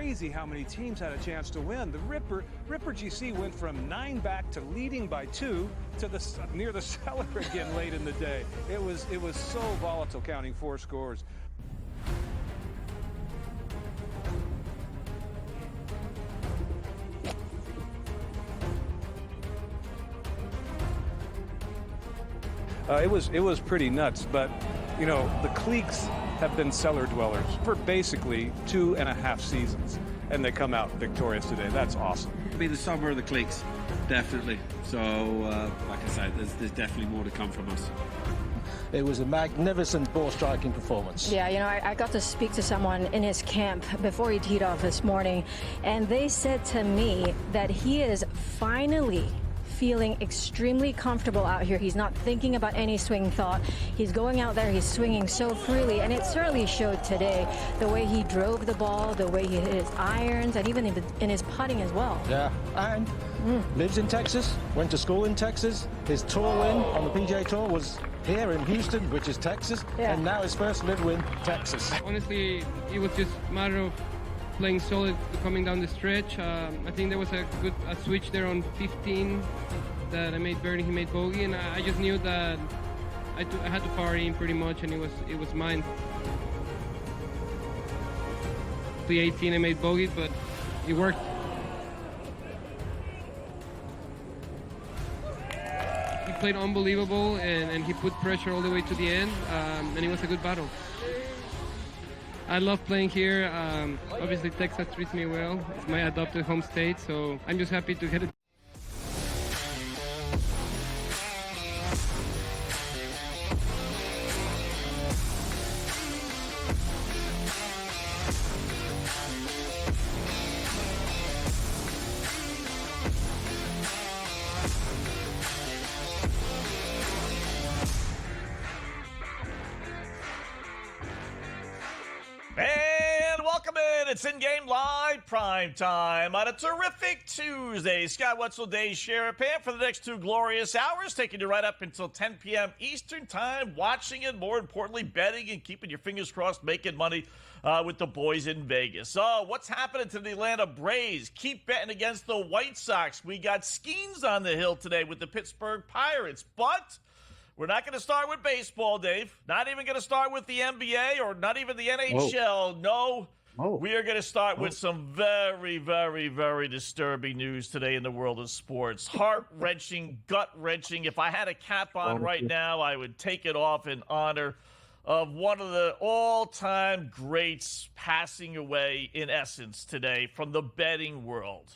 crazy how many teams had a chance to win. The Ripper GC went from 9 back to leading by 2 to near the cellar again late in the day. It was so volatile, counting 4 scores. It was pretty nuts, but you know, the cliques have been cellar dwellers for basically 2.5 seasons, and they come out victorious today. That's awesome. It'll be the summer of the cliques, definitely. So, like I said, there's definitely more to come from us. It was a magnificent ball striking performance. Yeah, you know, I got to speak to someone in his camp before he teed off this morning, and they said to me that he is finally feeling extremely comfortable out here. He's not thinking about any swing thought. He's going out there, he's swinging so freely, and it certainly showed today. The way he drove the ball, the way he hit his irons, and even in his putting as well. Yeah, and lives in Texas, went to school in Texas. His tour win on the PGA Tour was here in Houston, which is Texas, and now his first live win, Texas. Honestly, it was just a matter of playing solid coming down the stretch. I think there was a switch there on 15 that I made birdie, he made bogey, and I just knew that I had to power in pretty much, and it was mine. The 18 I made bogey, but it worked. He played unbelievable, and he put pressure all the way to the end, and it was a good battle. I love playing here. Obviously, Texas treats me well. It's my adopted home state, so I'm just happy to get it. And welcome in. It's InGame Live Prime Time on a terrific Tuesday. Scott Wetzel, Dave Sharapan for the next 2 glorious hours, taking you right up until 10 p.m. Eastern Time, watching and, more importantly, betting and keeping your fingers crossed, making money with the boys in Vegas. So what's happening to the Atlanta Braves? Keep betting against the White Sox. We got Skeens on the hill today with the Pittsburgh Pirates, but we're not going to start with baseball, Dave. Not even going to start with the NBA or not even the NHL. No. We are going to start with some very, very, very disturbing news today in the world of sports. Heart-wrenching, gut-wrenching. If I had a cap on right now, I would take it off in honor of one of the all-time greats passing away, in essence, today from the betting world.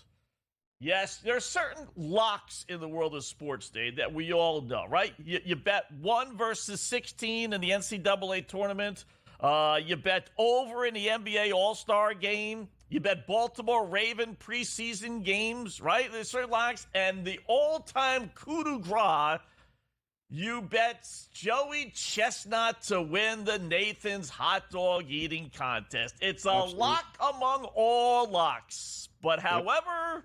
Yes, there are certain locks in the world of sports, Dave, that we all know, right? You bet 1 versus 16 in the NCAA tournament. You bet over in the NBA All-Star game. You bet Baltimore Raven preseason games, right? There's certain locks. And the all-time coup de grace, you bet Joey Chestnut to win the Nathan's hot dog eating contest. It's a lock among all locks. But however,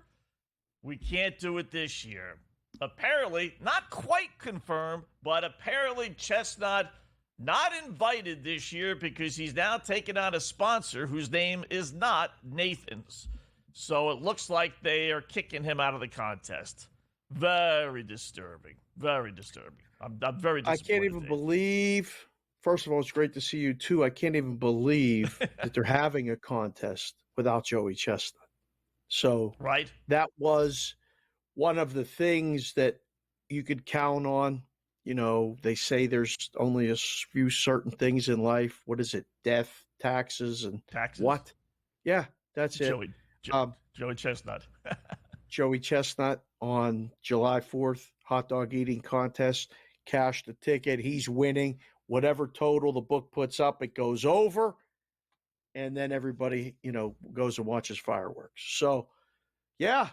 we can't do it this year. Apparently, not quite confirmed, but apparently Chestnut not invited this year because he's now taken on a sponsor whose name is not Nathan's. So it looks like they are kicking him out of the contest. Very disturbing. Very disturbing. I'm very disappointed. I can't even believe, first of all, it's great to see you too. I can't even believe that they're having a contest without Joey Chestnut. So that was one of the things that you could count on. You know, they say there's only a few certain things in life. What is it? Death, taxes, and what? Yeah, that's it. Joey Chestnut. Joey Chestnut on July 4th, hot dog eating contest, cashed the ticket. He's winning. Whatever total the book puts up, it goes over. And then everybody, you know, goes and watches fireworks. So, yeah,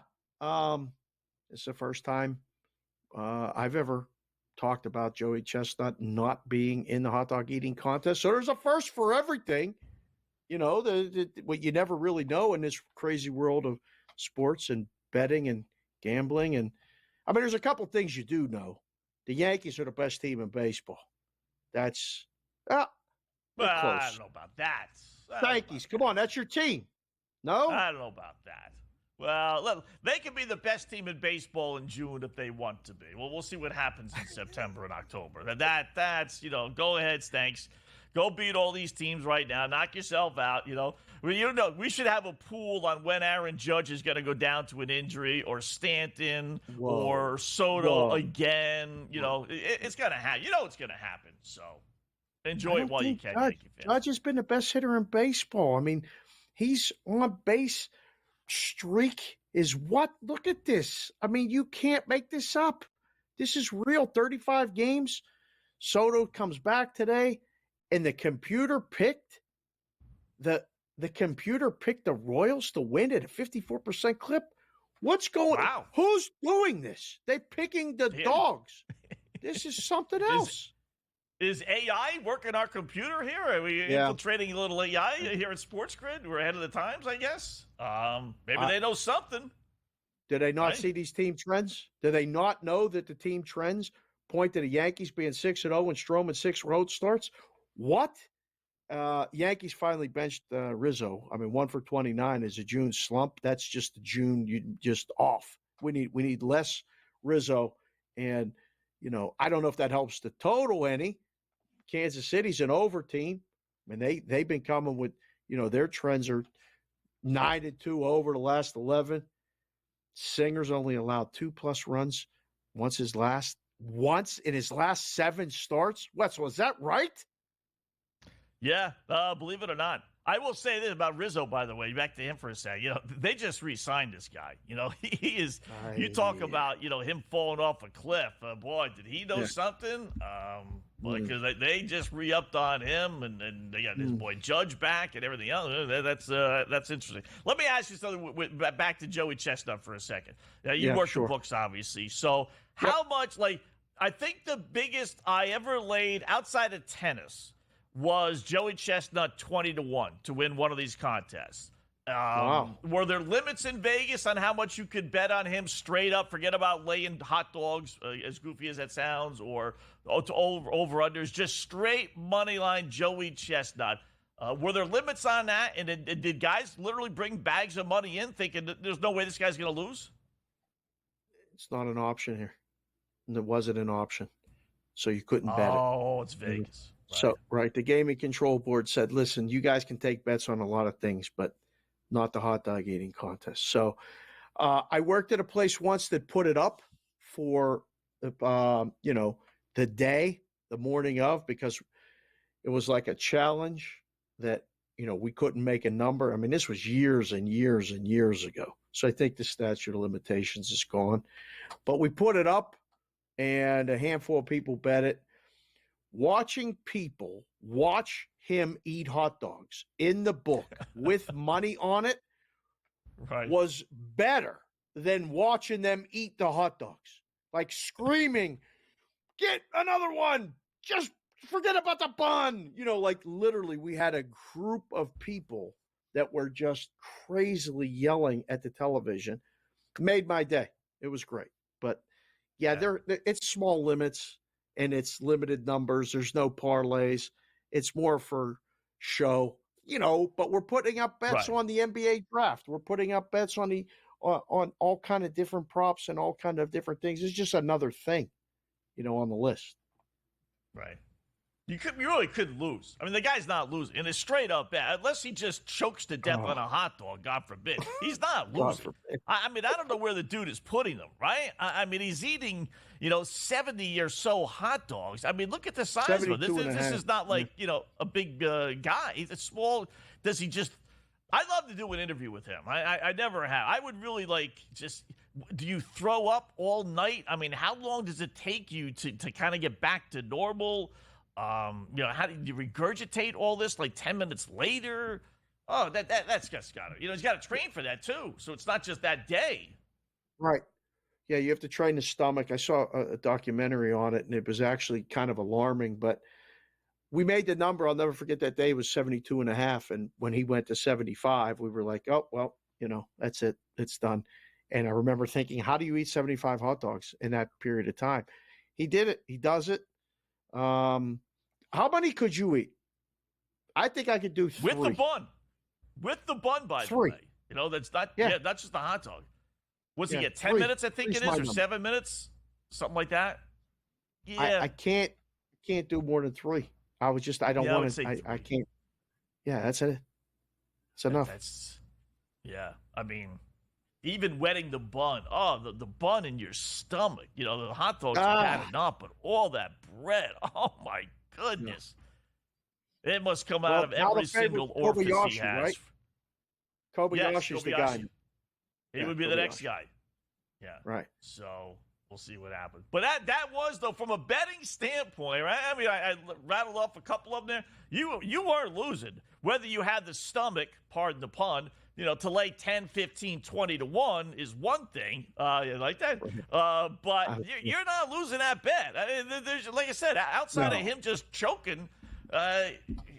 it's the first time I've ever talked about Joey Chestnut not being in the hot dog eating contest. So there's a first for everything. You know, what you never really know in this crazy world of sports and betting and gambling. And I mean, there's a couple things you do know. The Yankees are the best team in baseball. That's I don't know about that. Yankees, come on, that's your team. No? I don't know about that. Well, look, they can be the best team in baseball in June if they want to be. Well, we'll see what happens in September and October. That's go ahead, Stanks. Go beat all these teams right now. Knock yourself out. We should have a pool on when Aaron Judge is going to go down to an injury, or Stanton, or Soto again. It's going to happen. It's going to happen. So enjoy it while you can. Judge has been the best hitter in baseball. I mean, he's on base streak is what? Look at this. I mean, you can't make this up. This is real. 35 games. Soto comes back today, and the computer picked the Royals to win at a 54% clip. What's going on? Wow. Who's doing this? They're picking the dogs. This is something else. Is AI working our computer here? Are we infiltrating a little AI here at SportsGrid? We're ahead of the times, I guess. Maybe they know something. Did they not see these team trends? Do they not know that the team trends point to the Yankees being 6-0 and Stroman 6 road starts? What? Yankees finally benched Rizzo. I mean, 1 for 29 is a June slump. That's just the June just off. We need less Rizzo, and I don't know if that helps the total any. Kansas City's an over team. I mean, they've been coming with, their trends are 9-2 over the last 11. Singer's only allowed 2+ runs once in his last 7 starts. Wetzel, is that right? Yeah, believe it or not. I will say this about Rizzo, by the way, back to him for a second. They just re-signed this guy. He is – you talk about, him falling off a cliff. Boy, did he know something? Because they just re-upped on him, and they got his boy Judge back and everything else. That's interesting. Let me ask you something back to Joey Chestnut for a second. You work the books, obviously. So how much – I think the biggest I ever laid outside of tennis – was Joey Chestnut 20-1 to win one of these contests. Wow. Were there limits in Vegas on how much you could bet on him straight up? Forget about laying hot dogs, as goofy as that sounds, or to over-unders. Just straight money line Joey Chestnut. Were there limits on that? And did guys literally bring bags of money in thinking that there's no way this guy's going to lose? It's not an option here. And it wasn't an option. So you couldn't bet it. Oh, it's Vegas. So, the Gaming Control Board said, listen, you guys can take bets on a lot of things, but not the hot dog eating contest. So I worked at a place once that put it up for, the day, the morning of, because it was like a challenge that, we couldn't make a number. I mean, this was years and years and years ago. So I think the statute of limitations is gone. But we put it up, and a handful of people bet it. Watching people watch him eat hot dogs in the book with money on it was better than watching them eat the hot dogs. Like screaming, get another one. Just forget about the bun. Literally we had a group of people that were just crazily yelling at the television. Made my day. It was great. But it's small limits. And it's limited numbers. There's no parlays. It's more for show, but we're putting up bets on the NBA draft. We're putting up bets on on all kind of different props and all kind of different things. It's just another thing, on the list. Right. You really couldn't lose. I mean, the guy's not losing. And it's straight up bad. Unless he just chokes to death on a hot dog, God forbid. He's not losing. I don't know where the dude is putting them, right? I mean, he's eating, 70 or so hot dogs. I mean, look at the size of it. This is not like, a big guy. He's small. Does he just – I'd love to do an interview with him. I never have. I would really do you throw up all night? I mean, how long does it take you to kind of get back to normal? How do you regurgitate all this 10 minutes later? Oh, that's just got to, he's got to train for that too. So it's not just that day. Right. Yeah. You have to train the stomach. I saw a documentary on it and it was actually kind of alarming, but we made the number. I'll never forget that day was 72.5. And when he went to 75, we were like, oh, well, that's it. It's done. And I remember thinking, how do you eat 75 hot dogs in that period of time? He did it. He does it. How many could you eat? I think I could do 3. With the bun, by the way. That's not not just a hot dog. What's he get? 10 3 minutes, I think it is, or 7 minutes, something like that. Yeah, I can't do more than 3. I don't want to. I can't. Yeah, that's it. It's enough. I mean, even wetting the bun. Oh, the bun in your stomach. The hot dog's bad enough, but all that bread. Oh my goodness. It must come out of every single orifice he has. Right? Kobayashi's the guy. He would be the next guy. Yeah. Right. So we'll see what happens. But that was, though, from a betting standpoint, right? I mean, I rattled off a couple of them there. You weren't losing. Whether you had the stomach, pardon the pun, to lay 10, 15, 20 to 1 is one thing, like that. But you're not losing that bet. I mean, there's, like I said, outside of him just choking,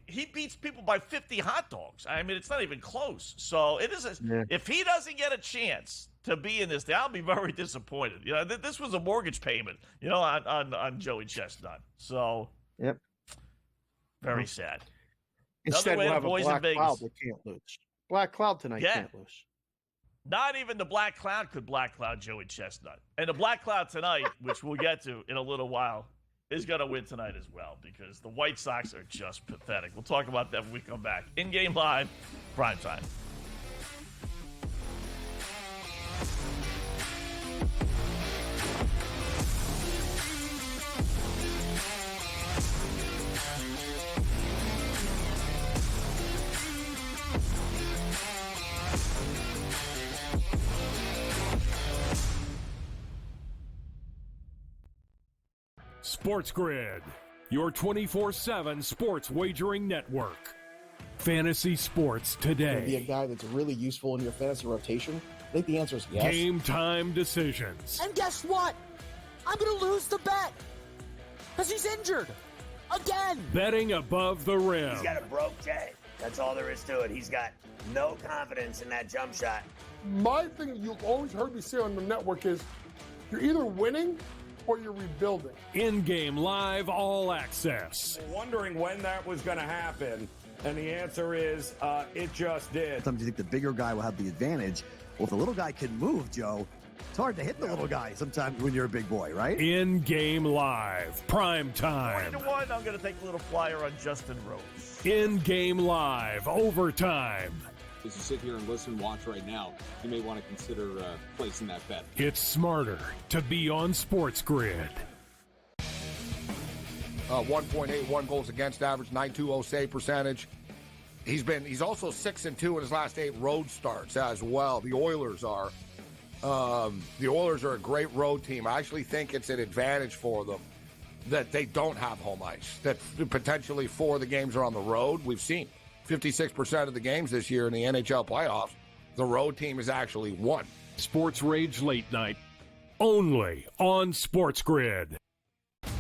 he beats people by 50 hot dogs. I mean, it's not even close. So it is. If he doesn't get a chance to be in this, I'll be very disappointed. This was a mortgage payment, on Joey Chestnut. So, very sad. Instead, we'll have a black cloud that can't lose. Black cloud tonight can't lose. Not even the black cloud could black cloud Joey Chestnut. And the black cloud tonight, which we'll get to in a little while, is going to win tonight as well because the White Sox are just pathetic. We'll talk about that when we come back. In-game live, primetime. SportsGrid, your 24/7 sports wagering network. Fantasy sports today. Be a guy that's really useful in your fantasy rotation? I think the answer is yes. Game time decisions. And guess what? I'm going to lose the bet because he's injured again. Betting above the rim. He's got a broke J. That's all there is to it. He's got no confidence in that jump shot. My thing you've always heard me say on the network is you're either winning or you're rebuilding. In-game live all access. Wondering when that was going to happen, and the answer is it just did. Sometimes you think the bigger guy will have the advantage. Well, if the little guy can move, Joe, it's hard to hit the little guy sometimes when you're a big boy, right? In-game live, prime time. 20-1, I'm going to take a little flyer on Justin Rose. In-game live, overtime. As you sit here and listen, watch right now, you may want to consider placing that bet. It's smarter to be on SportsGrid. 1.81 goals against average, .920 save percentage. He's also 6-2 in his last 8 road starts as well. The Oilers are a great road team. I actually think it's an advantage for them that they don't have home ice. That potentially 4 of the games are on the road. We've seen 56% of the games this year in the NHL playoffs, the road team has actually won. Sports Rage Late Night, only on SportsGrid. 8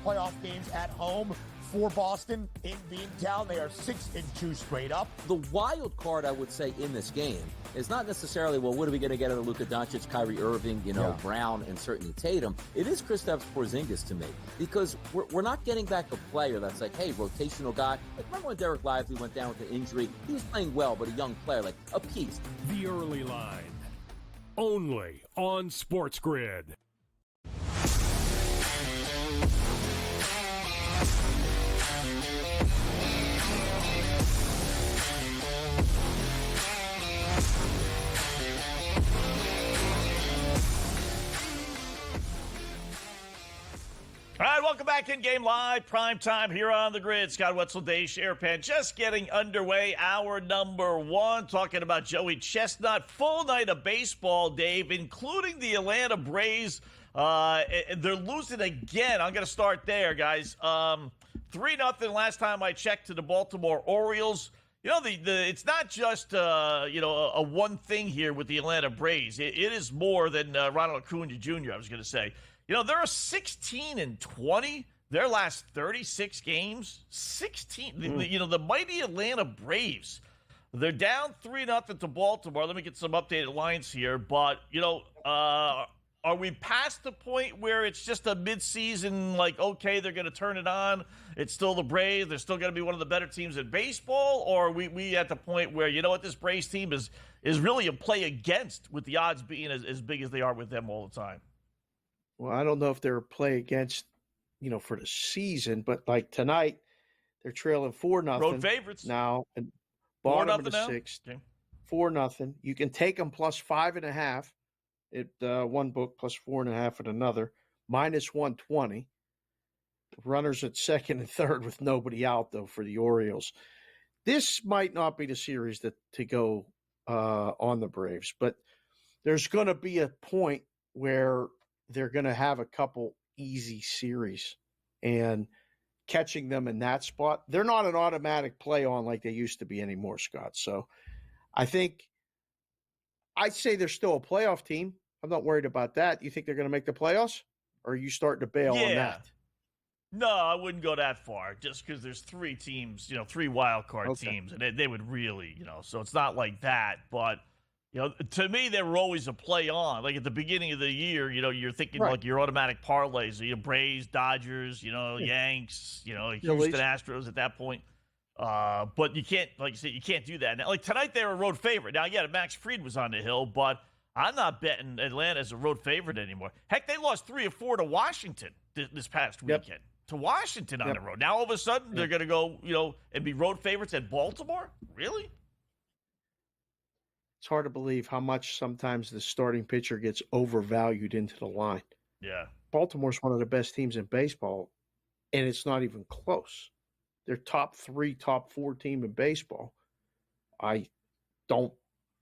playoff games at home for Boston in Beantown. They are 6-2 straight up. The wild card, I would say, in this game is not necessarily, well, what are we going to get out of Luka Doncic, Kyrie Irving, Brown, and certainly Tatum. It is Kristaps Porzingis to me because we're not getting back a player that's like, hey, rotational guy. Like, remember when Derek Lively went down with an injury? He was playing well, but a young player, like a piece. The early line, only on SportsGrid. All right, welcome back in-game live, prime time here on the grid. Scott Wetzel, Dave Sharapan, just getting underway. Hour number 1, talking about Joey Chestnut. Full night of baseball, Dave, including the Atlanta Braves. They're losing again. I'm going to start there, guys. 3-0 last time I checked to the Baltimore Orioles. It's not just a one thing here with the Atlanta Braves. It is more than Ronald Acuna Jr., I was going to say. They're 16-20 their last 36 games. 16. The mighty Atlanta Braves. They're down 3-0 to Baltimore. Let me get some updated lines here. But, Are we past the point where it's just a midseason, like, okay, they're going to turn it on? It's still the Braves. They're still going to be one of the better teams in baseball? Or are we at the point where, you know what, this Braves team is really a play against, with the odds being as big as they are with them all the time? Well, I don't know if they're a play against, for the season, but like tonight, they're trailing 4-0. Road favorites. Now, and bottom of the now? sixth. Okay. 4-0. You can take them plus 5.5 at one book, plus 4.5 at another, minus 120. Runners at second and third with nobody out, though, for the Orioles. This might not be the series to go on the Braves, but there's going to be a point where they're going to have a couple easy series, and catching them in that spot, they're not an automatic play on like they used to be anymore, Scott. So I think I'd say they're still a playoff team. I'm not worried about that. You think they're going to make the playoffs, or are you starting to bail on that? No, I wouldn't go that far, just because there's 3 teams, 3 wild card teams, and they would really, so it's not like that. But, to me, they were always a play on. Like at the beginning of the year, you're thinking like your automatic parlays, Braves, Dodgers, Yanks, Houston Astros at that point. But you can't, like you said, you can't do that. Now, like tonight, they were a road favorite. Now, yeah, Max Fried was on the hill, but I'm not betting Atlanta as a road favorite anymore. Heck, they lost 3 or 4 to Washington this past weekend. To Washington on the road. Now, all of a sudden, they're going to go, and be road favorites at Baltimore? Really? It's hard to believe how much sometimes the starting pitcher gets overvalued into the line. Yeah. Baltimore's one of the best teams in baseball, and it's not even close. They're top 3, top 4 team in baseball. I don't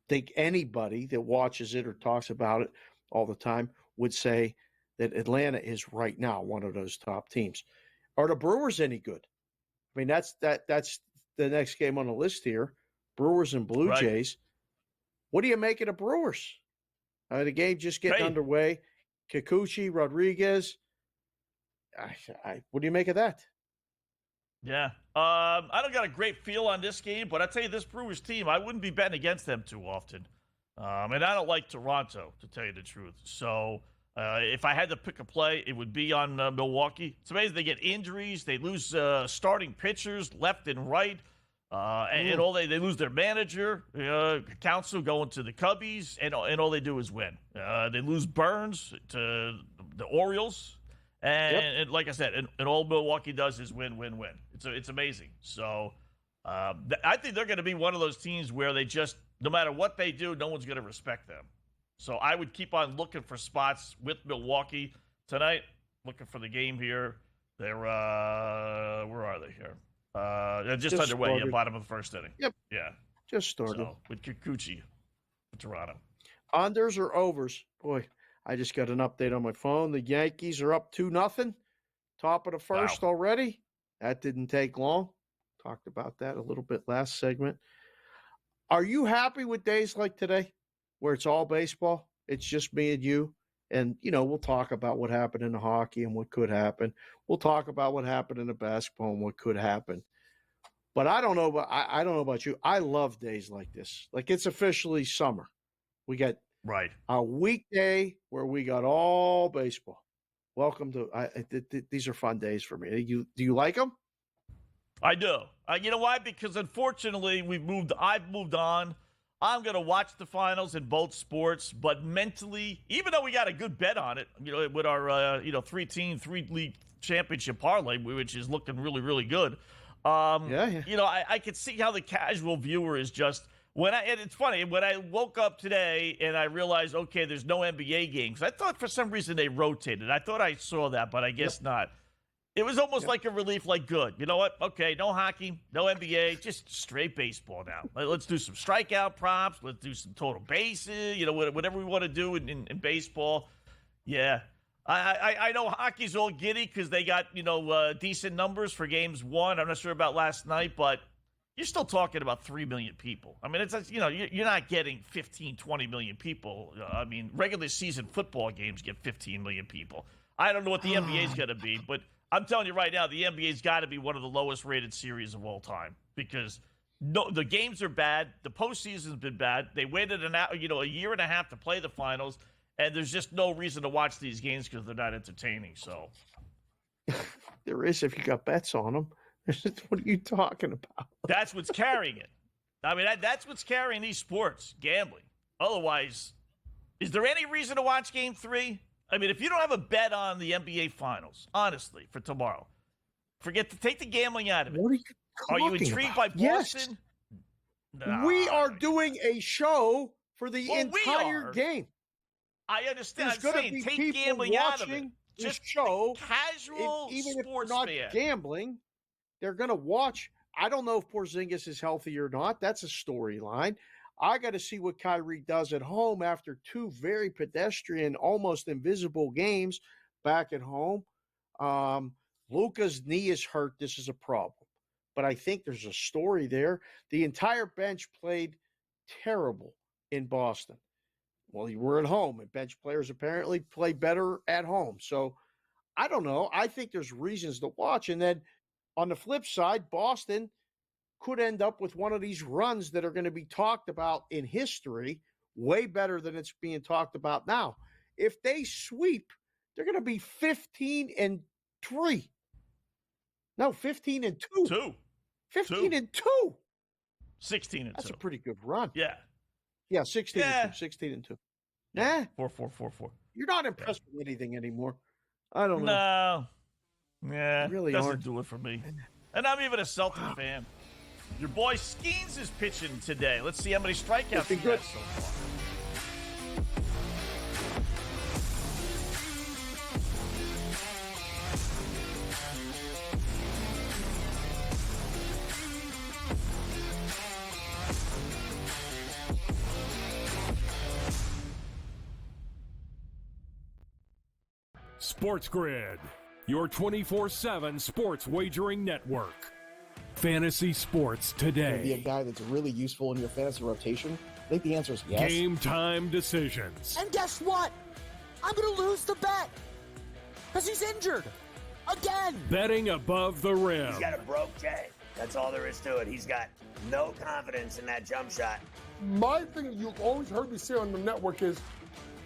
think anybody that watches it or talks about it all the time would say that Atlanta is right now one of those top teams. Are the Brewers any good? I mean, that's the next game on the list here. Brewers and Blue Jays. What do you make of the Brewers? The game just getting underway. Kikuchi, Rodriguez. What do you make of that? Yeah. I don't got a great feel on this game, but I tell you, this Brewers team, I wouldn't be betting against them too often. And I don't like Toronto, to tell you the truth. So if I had to pick a play, it would be on Milwaukee. It's amazing they get injuries. They lose starting pitchers left and right. And all they lose their manager, Council going to the Cubbies, and all they do is win. They lose Burns to the Orioles, and like I said, and all Milwaukee does is win, win, win. It's amazing. So I think they're going to be one of those teams where they just, no matter what they do, no one's going to respect them. So I would keep on looking for spots with Milwaukee tonight, looking for the game here. They're where are they here? Just underway, bottom of the first inning. Yep. Yeah. Just started. So, with Kikuchi for Toronto. Unders or overs? Boy, I just got an update on my phone. The Yankees are up 2-0. Top of the first already. That didn't take long. Talked about that a little bit last segment. Are you happy with days like today where it's all baseball? It's just me and you. And, we'll talk about what happened in the hockey and what could happen. We'll talk about what happened in the basketball and what could happen. But I don't know about you. I love days like this. Like, it's officially summer. We got a weekday where we got all baseball. Welcome to these are fun days for me. Do you like them? I do. You know why? Because unfortunately, I've moved on. I'm going to watch the finals in both sports, but mentally, even though we got a good bet on it, with our 3-team, 3-league championship parlay, which is looking really, really good. I could see how the casual viewer is just and it's funny when I woke up today and I realized, okay, there's no NBA games. I thought for some reason they rotated. I thought I saw that, but I guess not. It was almost like a relief, like good. You know what? Okay, no hockey, no NBA, just straight baseball now. Let's do some strikeout props. Let's do some total bases, whatever we want to do in baseball. Yeah. I know hockey's all giddy because they got, decent numbers for games 1. I'm not sure about last night, but you're still talking about 3 million people. I mean, you're not getting 15, 20 million people. I mean, regular season football games get 15 million people. I don't know what the NBA's going to be, but I'm telling you right now, the NBA's got to be one of the lowest rated series of all time because the games are bad. The postseason's been bad. They waited a year and a half to play the finals, And there's just no reason to watch these games because they're not entertaining. So There is if you got bets on them. What are you talking about? that's what's carrying it. I mean, that's what's carrying these sports, gambling. Otherwise, is there any reason to watch Game 3? I mean, if you don't have a bet on the NBA Finals, honestly, for tomorrow, take the gambling out of it. What Are you intrigued by Boston? Yes. Nah. We are doing a show for the entire game. I understand. There's I'm going to saying be take people gambling out of it. watching this Just show. Casual Even if sports they're not fan. gambling, they're going to watch. I don't know if Porzingis is healthy or not. That's a storyline. I got to see what Kyrie does at home after two very pedestrian, almost invisible games back at home. Luka's knee is hurt. This is a problem. But I think there's a story there. The entire bench played terrible in Boston. Well, you were at home, and bench players apparently play better at home. So I don't know. I think there's reasons to watch. And then on the flip side, Boston could end up with one of these runs that are going to be talked about in history, way better than it's being talked about now. If they sweep, they're going to be 15-3. No, 15-2. 15-2. 16-2. That's a pretty good run. Yeah. Yeah, 16-2. 16-2. Nah. 4-4-4-4. You're not impressed with anything anymore. I don't know. No. Yeah. You really doesn't aren't. do it for me. And I'm even a Celtics fan. Your boy Skeens is pitching today. Let's see how many strikeouts he has so far. SportsGrid, your 24/7 sports wagering network. Fantasy sports Be a today. guy that's really useful in your fantasy rotation? I think the answer is yes. Game time decisions. And guess what? I'm going to lose the bet because he's injured again. Betting above the rim. He's got a broke J. That's all there is to it. He's got no confidence in that jump shot. My thing you've always heard me say on the network is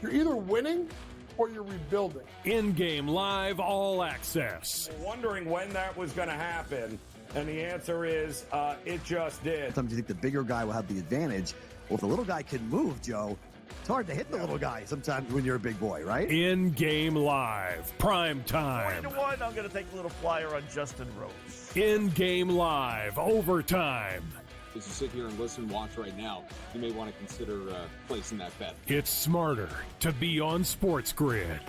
you're either winning or you're rebuilding. InGame live all access. Wondering when that was going to happen, and the answer is it just did. Sometimes you think the bigger guy will have the advantage. Well, if the little guy can move, Joe, it's hard to hit the little guy sometimes when you're a big boy, right? InGame live, prime time. 3-1, I'm going to take a little flyer on Justin Rose. InGame live, overtime. As you sit here and listen, watch right now, you may want to consider placing that bet. It's smarter to be on SportsGrid.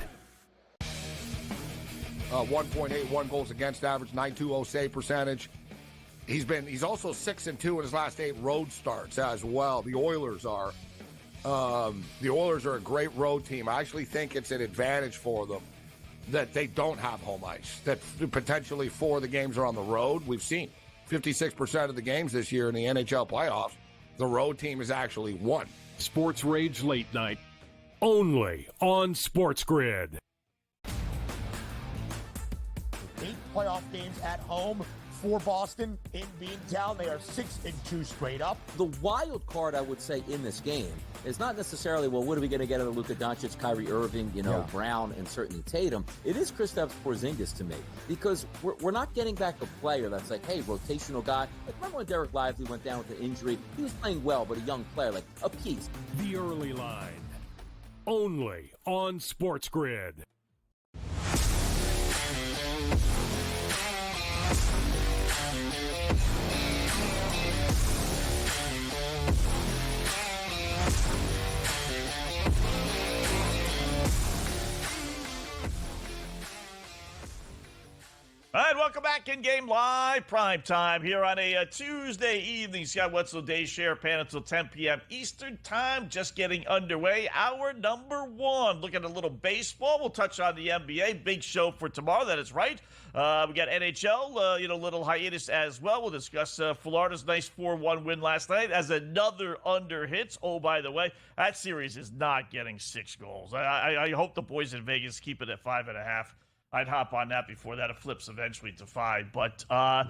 1.81 goals against average, 920 save percentage. He's also 6-2 in his last 8 road starts as well. The Oilers are a great road team. I actually think it's an advantage for them that they don't have home ice. That potentially 4 of the games are on the road. We've seen 56% of the games this year in the NHL playoffs, the road team has actually won. Sports Rage Late Night, only on SportsGrid. 8 playoff games at home for Boston in Beantown. They are 6-2 straight up. The wild card, I would say, in this game is not necessarily, well, what are we going to get out of Luka Doncic, Kyrie Irving, Brown, and certainly Tatum. It is Kristaps Porzingis to me because we're not getting back a player that's like, hey, rotational guy. Like, remember when Derek Lively went down with an injury? He was playing well, but a young player, like a piece. The early line, only on SportsGrid. All right, welcome back in-game live, prime time here on a Tuesday evening. Scott Wetzel, Day Sharapan until 10 p.m. Eastern time, just getting underway. Hour number 1. Look at a little baseball. We'll touch on the NBA. Big show for tomorrow, that is right. We got NHL, little hiatus as well. We'll discuss Florida's nice 4-1 win last night as another under hits. Oh, by the way, that series is not getting 6 goals. I hope the boys in Vegas keep it at 5.5. I'd hop on that before that. It flips eventually to 5. But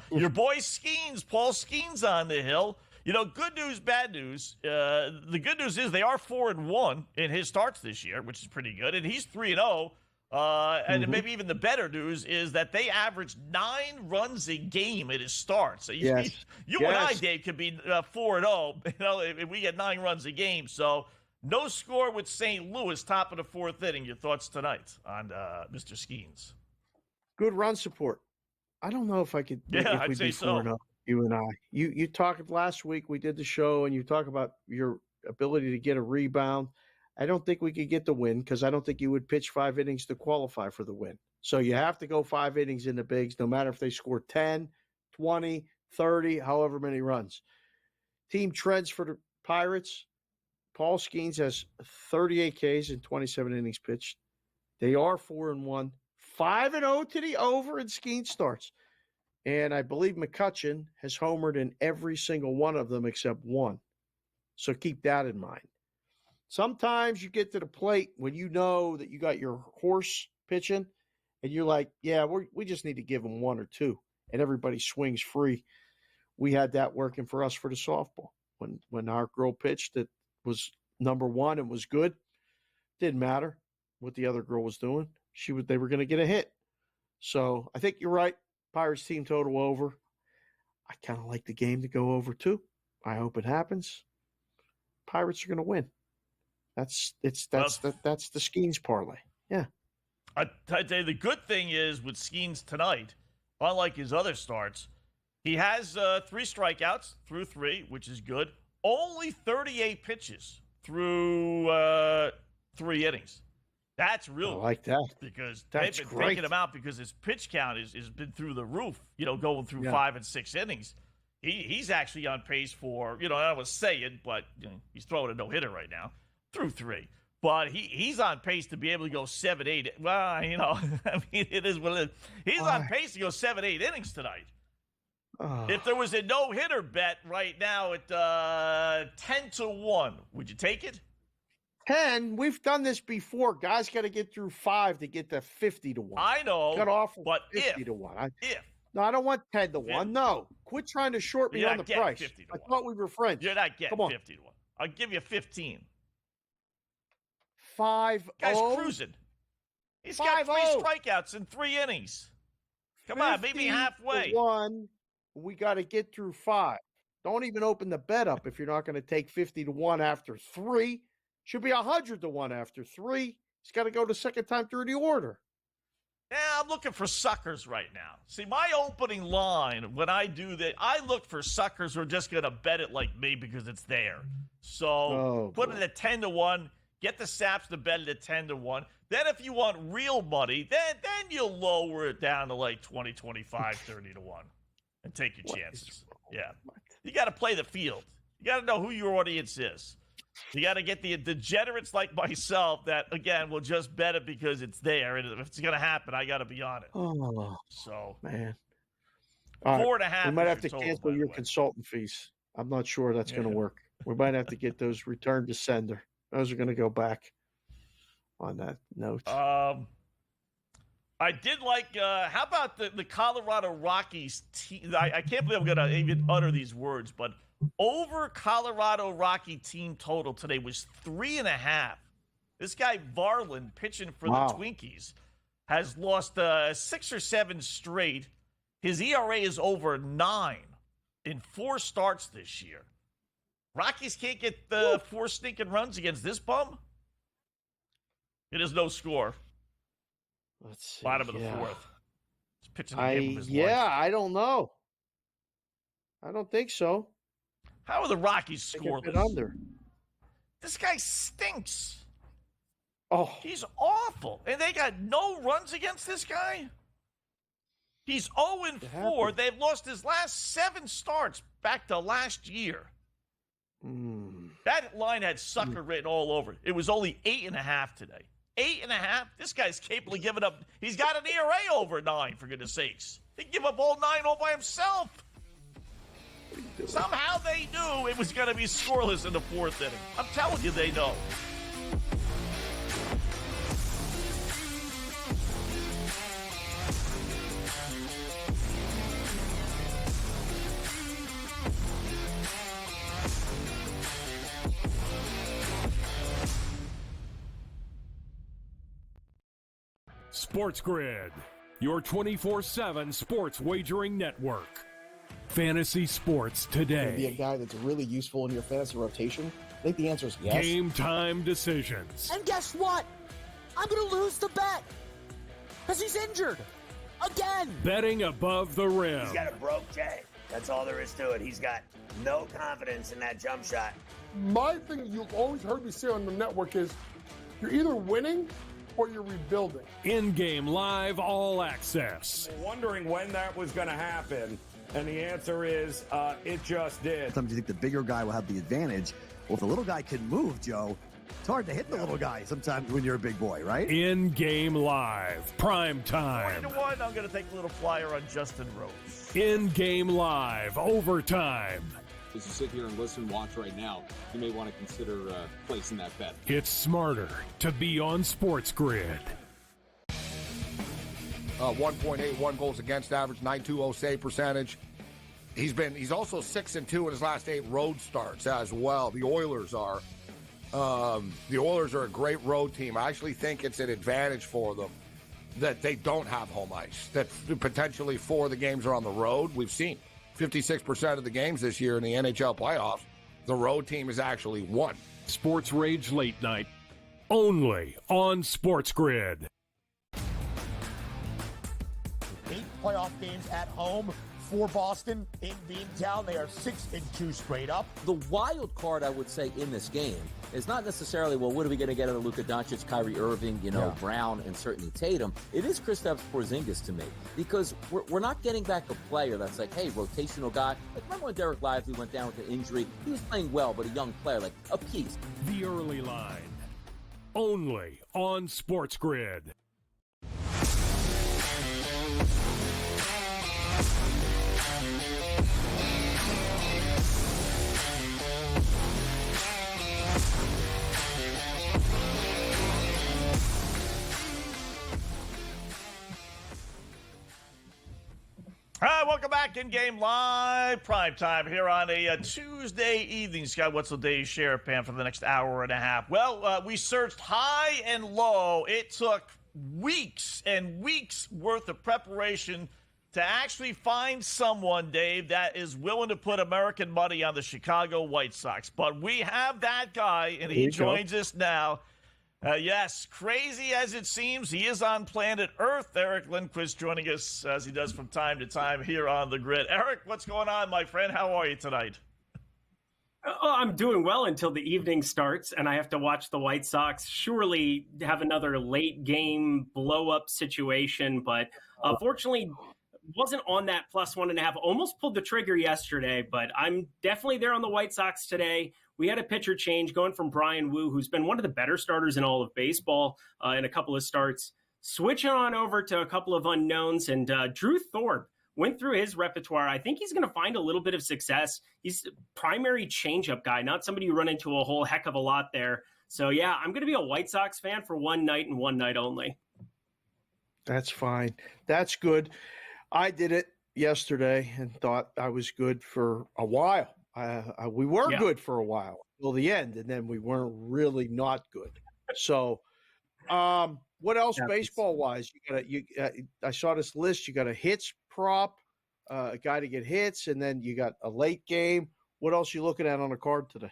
your boy Skeens, Paul Skeens on the hill. Good news, bad news. The good news is they are 4-1 in his starts this year, which is pretty good, and he's 3-0. And maybe even the better news is that they average 9 runs a game in his starts. So you and I, Dave, could be 4-0. If we get 9 runs a game. So no score with St. Louis, top of the 4th inning. Your thoughts tonight on Mr. Skeens? Good run support. I don't know if I could. Yeah, I'd say so. 4-0, you and I. You talked last week. We did the show, and you talk about your ability to get a rebound. I don't think we could get the win because I don't think you would pitch 5 innings to qualify for the win. So you have to go 5 innings in the bigs, no matter if they score 10, 20, 30, however many runs. Team trends for the Pirates. Paul Skeens has 38 Ks in 27 innings pitched. They are 4-1, 5-0 to the over in Skeens starts. And I believe McCutchen has homered in every single one of them except one. So keep that in mind. Sometimes you get to the plate when you know that you got your horse pitching and you're like, yeah, we just need to give them 1 or 2, and everybody swings free. We had that working for us for the softball. When our girl pitched that was number 1 and was good, didn't matter what the other girl was doing. They were going to get a hit. So I think you're right. Pirates team total over. I kind of like the game to go over too. I hope it happens. Pirates are going to win. That's the Skeens parlay. Yeah. I tell you, the good thing is with Skeens tonight, unlike his other starts, he has 3 strikeouts through 3, which is good. Only 38 pitches through 3 innings. That's real. I like that. Because That's they've been great. taking him out because his pitch count has been through the roof, going through 5 and 6 innings. He's actually on pace for, I don't want to say it, but he's throwing a no-hitter right now through 3. But he's on pace to be able to go 7, 8. Well, I mean, it is what it is. He's on pace to go 7, 8 innings tonight. If there was a no-hitter bet right now at 10-1, would you take it? 10, we've done this before. Guys got to get through 5 to get to 50-1. I know, got off but 50-1. If No, I don't want 10-1. No, quit trying to short me on the price. I thought we were friends. You're not getting 50-1. I'll give you 15. 5-0. Guy's cruising. He's got 3 strikeouts in 3 innings. Come on, meet me halfway. 1, we got to get through 5. Don't even open the bet up if you're not going to take 50-1 after 3. Should be 100-1 after 3. He's got to go the second time through the order. Yeah, I'm looking for suckers right now. See, my opening line, when I do that, I look for suckers who are just going to bet it like me because it's there. So put it at 10-1. Get the Saps to bet it at 10-1. Then if you want real money, then you'll lower it down to like 20, 25, 30-1 and take your chances. Yeah. You got to play the field. You got to know who your audience is. You got to get the degenerates like myself that, again, will just bet it because it's there. And if it's going to happen, I got to be on it. Oh, so, man. 4.5. We might have to cancel your consultant fees. I'm not sure that's going to work. We might have to get those returned to sender. Those are going to go back on that note. I did like, how about the Colorado Rockies team? I can't believe I'm going to even utter these words, but over Colorado Rocky team total today was 3.5. This guy Varland, pitching for the Twinkies, has lost 6 or 7 straight. His ERA is over 9 in 4 starts this year. Rockies can't get 4 stinking runs against this bum. It is no score. Let's see. Bottom of the 4th. He's pitching the game of his life. I don't know. I don't think so. How are the Rockies scoreless? Under. This guy stinks. Oh, he's awful, and they got no runs against this guy. He's 0-4. They've lost his last 7 starts back to last year. That line had sucker written all over it. It was only 8.5 today. 8.5. This guy's capable of giving up. He's got an ERA over 9. For goodness sakes, he can give up all 9 all by himself. Somehow they knew it was going to be scoreless in the 4th inning. I'm telling you, they know. SportsGrid, your 24/7 sports wagering network. Fantasy sports Be a today. guy that's really useful in your fantasy rotation? I think the answer is yes. Game time decisions. And guess what? I'm going to lose the bet because he's injured again. Betting above the rim. He's got a broke J. That's all there is to it. He's got no confidence in that jump shot. My thing you've always heard me say on the network is you're either winning or you're rebuilding. InGame Live All Access. Wondering when that was going to happen, and the answer is it just did. Sometimes you think the bigger guy will have the advantage. Well, if the little guy can move, Joe, it's hard to hit the little guy sometimes when you're a big boy, right? InGame Live, prime time. 3-1, I'm going to take a little flyer on Justin Rose. InGame Live, overtime. As you sit here and listen, watch right now, you may want to consider placing that bet. It's smarter to be on SportsGrid. 1.81 goals against average, 920 save percentage. He's also 6-2 in his last 8 road starts as well. The Oilers are a great road team. I actually think it's an advantage for them that they don't have home ice. That potentially 4 of the games are on the road. We've seen 56% of the games this year in the NHL playoffs, the road team has actually won. Sports Rage Late Night, only on SportsGrid. 8 playoff games at home for Boston in Beantown. They are 6-2 straight up. The wild card, I would say, in this game is not necessarily, well, what are we going to get out of Luka Doncic, Kyrie Irving, Brown, and certainly Tatum. It is Kristaps Porzingis to me, because we're not getting back a player that's like, hey, rotational guy. Like, remember when Derek Lively went down with an injury? He was playing well, but a young player, like a piece. The early line, only on SportsGrid. All right, welcome back. In-game live, prime time here on a Tuesday evening. Scott Wetzel, Dave Sharapan for the next hour and a half. Well, we searched high and low. It took weeks and weeks worth of preparation to actually find someone, Dave, that is willing to put American money on the Chicago White Sox. But we have that guy, and he joins us now. Yes, crazy as it seems, he is on planet Earth. Eric Lindquist joining us as he does from time to time here on the grid. Eric, what's going on, my friend? How are you tonight? Oh, I'm doing well until the evening starts, and I have to watch the White Sox surely have another late game blow-up situation. But fortunately, wasn't on that +1.5. Almost pulled the trigger yesterday, but I'm definitely there on the White Sox today. We had a pitcher change going from Brian Wu, who's been one of the better starters in all of baseball in a couple of starts, switching on over to a couple of unknowns. And Drew Thorpe went through his repertoire. I think he's going to find a little bit of success. He's a primary changeup guy, not somebody you run into a whole heck of a lot there. So, yeah, I'm going to be a White Sox fan for one night and one night only. That's fine. That's good. I did it yesterday and thought I was good for a while. We were good for a while till the end, and then we weren't really not good. So, what else baseball wise? I saw this list. You got a hits prop, a guy to get hits, and then you got a late game. What else are you looking at on the card today?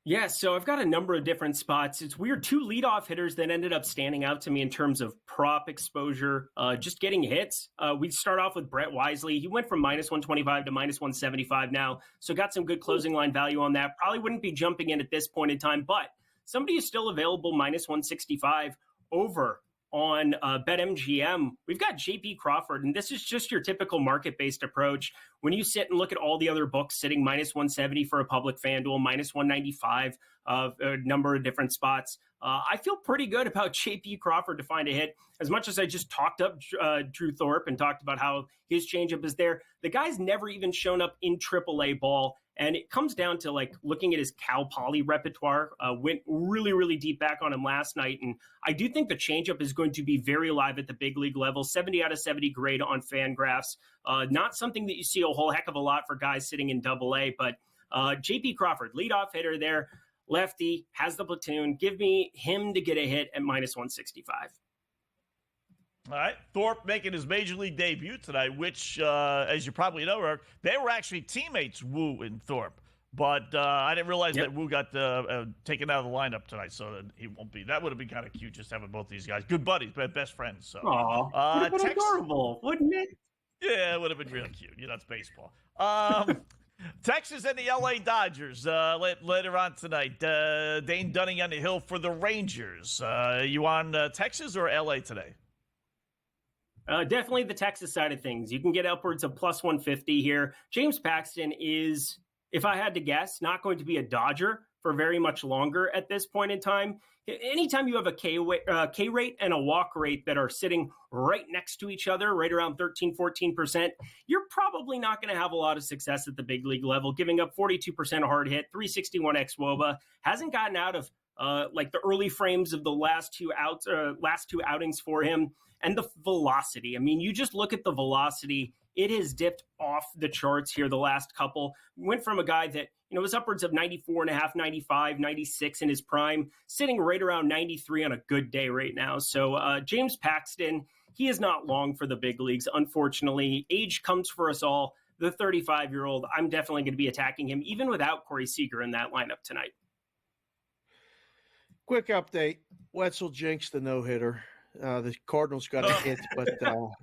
Yeah, so I've got a number of different spots. It's weird, 2 leadoff hitters that ended up standing out to me in terms of prop exposure, just getting hits. We start off with Brett Wisely. He went from -125 to -175 now, so got some good closing line value on that. Probably wouldn't be jumping in at this point in time, but somebody is still available -165 over on BetMGM. We've got JP Crawford, and this is just your typical market-based approach. When you sit and look at all the other books sitting -170 for a public FanDuel, -195 of a number of different spots, I feel pretty good about JP Crawford to find a hit. As much as I just talked up Drew Thorpe and talked about how his changeup is there, the guy's never even shown up in AAA ball. And it comes down to like looking at his Cal Poly repertoire, went really, really deep back on him last night. And I do think the changeup is going to be very alive at the big league level. 70 out of 70 grade on Fangraphs. Not something that you see a whole heck of a lot for guys sitting in AA, but JP Crawford, leadoff hitter there, lefty, has the platoon. Give me him to get a hit at -165. All right. Thorpe making his Major League debut tonight, which, as you probably know, Eric, they were actually teammates, Wu and Thorpe. But I didn't realize that Wu got taken out of the lineup tonight, so that he won't be. That would have been kind of cute, just having both these guys. Good buddies, best friends. So. Aw, would have been adorable, wouldn't it? Yeah, it would have been really cute. It's baseball. Texas and the L.A. Dodgers later on tonight. Dane Dunning on the hill for the Rangers. You on Texas or L.A. today? Definitely the Texas side of things. You can get upwards of plus 150 here. James Paxton is, if I had to guess, not going to be a Dodger for very much longer at this point in time. Anytime you have a K rate and a walk rate that are sitting right next to each other, right around 13-14%, you're probably not going to have a lot of success at the big league level, giving up 42% hard hit, 361 xWOBA, hasn't gotten out of like the early frames of the last two outings for him, and the velocity. I mean, you just look at the velocity. It has dipped off the charts here the last couple. Went from a guy that, was upwards of 94.5, 95, 96 in his prime, sitting right around 93 on a good day right now. So James Paxton, he is not long for the big leagues, unfortunately. Age comes for us all. The 35-year-old, I'm definitely going to be attacking him, even without Corey Seager in that lineup tonight. Quick update. Wetzel jinxed the no-hitter. The Cardinals got a hit, but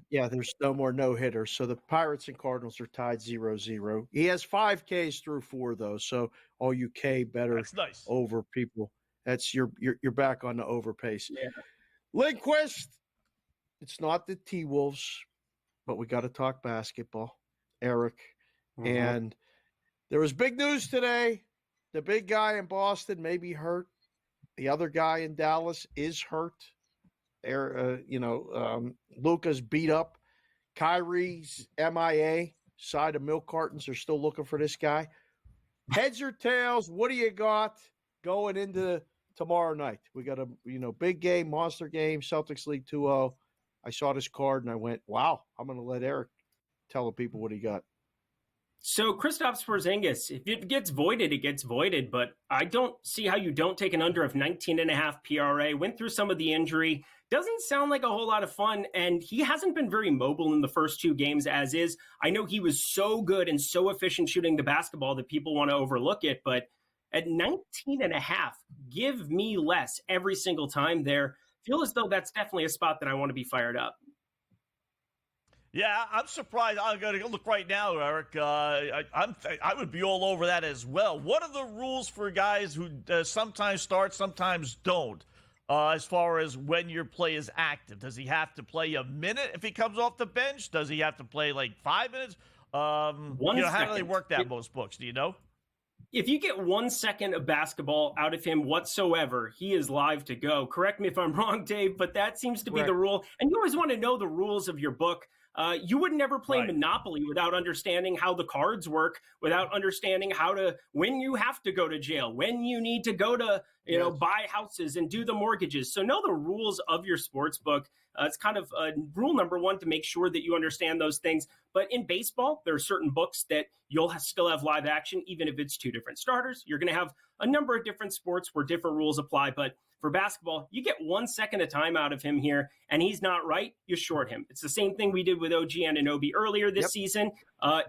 there's no more no-hitters. So the Pirates and Cardinals are tied 0-0. He has 5 Ks through 4, though. So all you K better That's nice. Over people. That's you're back on the over pace. Yeah. Lindquist. It's not the T-Wolves, but we got to talk basketball, Eric. Mm-hmm. And there was big news today. The big guy in Boston may be hurt. The other guy in Dallas is hurt. Luka's beat up. Kyrie's MIA. Side of milk cartons are still looking for this guy. Heads or tails, what do you got going into tomorrow night? We got a big game, monster game, Celtics lead 2-0. I saw this card and I went, wow, I'm going to let Eric tell the people what he got. So Kristaps Porzingis, if it gets voided, it gets voided, but I don't see how you don't take an under of 19.5 PRA. Went through some of the injury. Doesn't sound like a whole lot of fun, and he hasn't been very mobile in the first 2 games as is. I know he was so good and so efficient shooting the basketball that people want to overlook it, but at 19.5, give me less every single time there. Feel as though that's definitely a spot that I want to be fired up. Yeah, I'm surprised. I'm going to look right now, Eric. I would be all over that as well. What are the rules for guys who sometimes start, sometimes don't, as far as when your play is active? Does he have to play a minute if he comes off the bench? Does he have to play like 5 minutes? How do they work that in most books? Do you know? If you get 1 second of basketball out of him whatsoever, he is live to go. Correct me if I'm wrong, Dave, but that seems to be the rule. And you always want to know the rules of your book. You would never play Monopoly without understanding how the cards work, without understanding when you have to go to jail, when you need to go to, buy houses and do the mortgages. So know the rules of your sports book. It's kind of rule number 1 to make sure that you understand those things. But in baseball, there are certain books that you'll still have live action, even if it's 2 different starters. You're going to have a number of different sports where different rules apply. But for basketball, you get 1 second of time out of him here, and he's not right, you short him. It's the same thing we did with OG Anunoby earlier this season.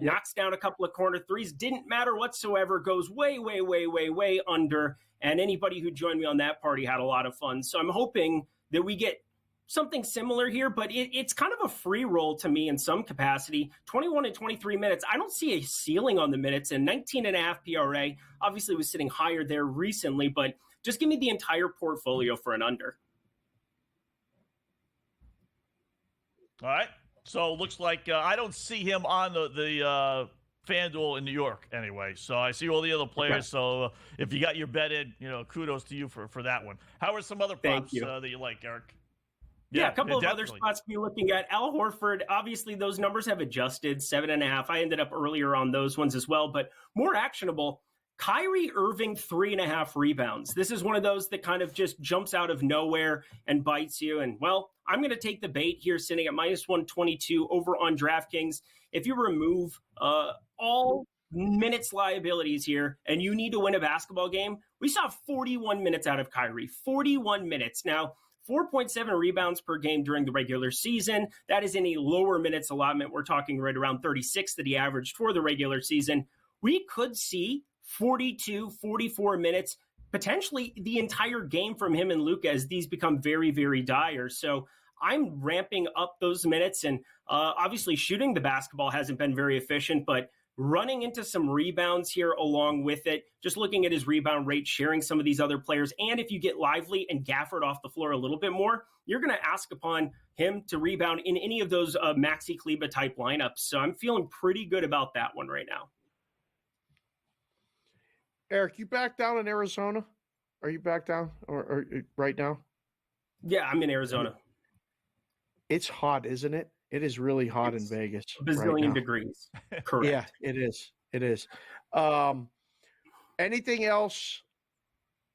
Knocks down a couple of corner threes, didn't matter whatsoever, goes way, way, way, way, way under. And anybody who joined me on that party had a lot of fun. So I'm hoping that we get something similar here, but it's kind of a free roll to me in some capacity. 21 and 23 minutes. I don't see a ceiling on the minutes, and 19.5 PRA obviously was sitting higher there recently, but just give me the entire portfolio for an under. All right. So it looks like I don't see him on the FanDuel in New York anyway. So I see all the other players. Okay. So if you got your bet in, kudos to you for that one. How are some other props that you like, Eric? Yeah, a couple of other spots to be looking at. Al Horford, obviously those numbers have adjusted, 7.5. I ended up earlier on those ones as well, but more actionable. Kyrie Irving, 3.5 rebounds. This is one of those that kind of just jumps out of nowhere and bites you. And, well, I'm going to take the bait here, sitting at minus 122 over on DraftKings. If you remove all minutes liabilities here and you need to win a basketball game, we saw 41 minutes out of Kyrie. 41 minutes. Now, 4.7 rebounds per game during the regular season. That is in a lower minutes allotment. We're talking right around 36 that he averaged for the regular season. We could see 42, 44 minutes, potentially the entire game from him and Luka as these become very, very dire. So I'm ramping up those minutes, and obviously shooting the basketball hasn't been very efficient, but running into some rebounds here along with it, just looking at his rebound rate, sharing some of these other players. And if you get Lively and Gafford off the floor a little bit more, you're going to ask upon him to rebound in any of those Maxi Kleba type lineups. So I'm feeling pretty good about that one right now. Eric, you back down in Arizona? Are you back down or right now? Yeah, I'm in Arizona. It's hot, isn't it? It is really hot in Vegas. A bazillion right degrees. Correct. Yeah, it is. It is. Anything else,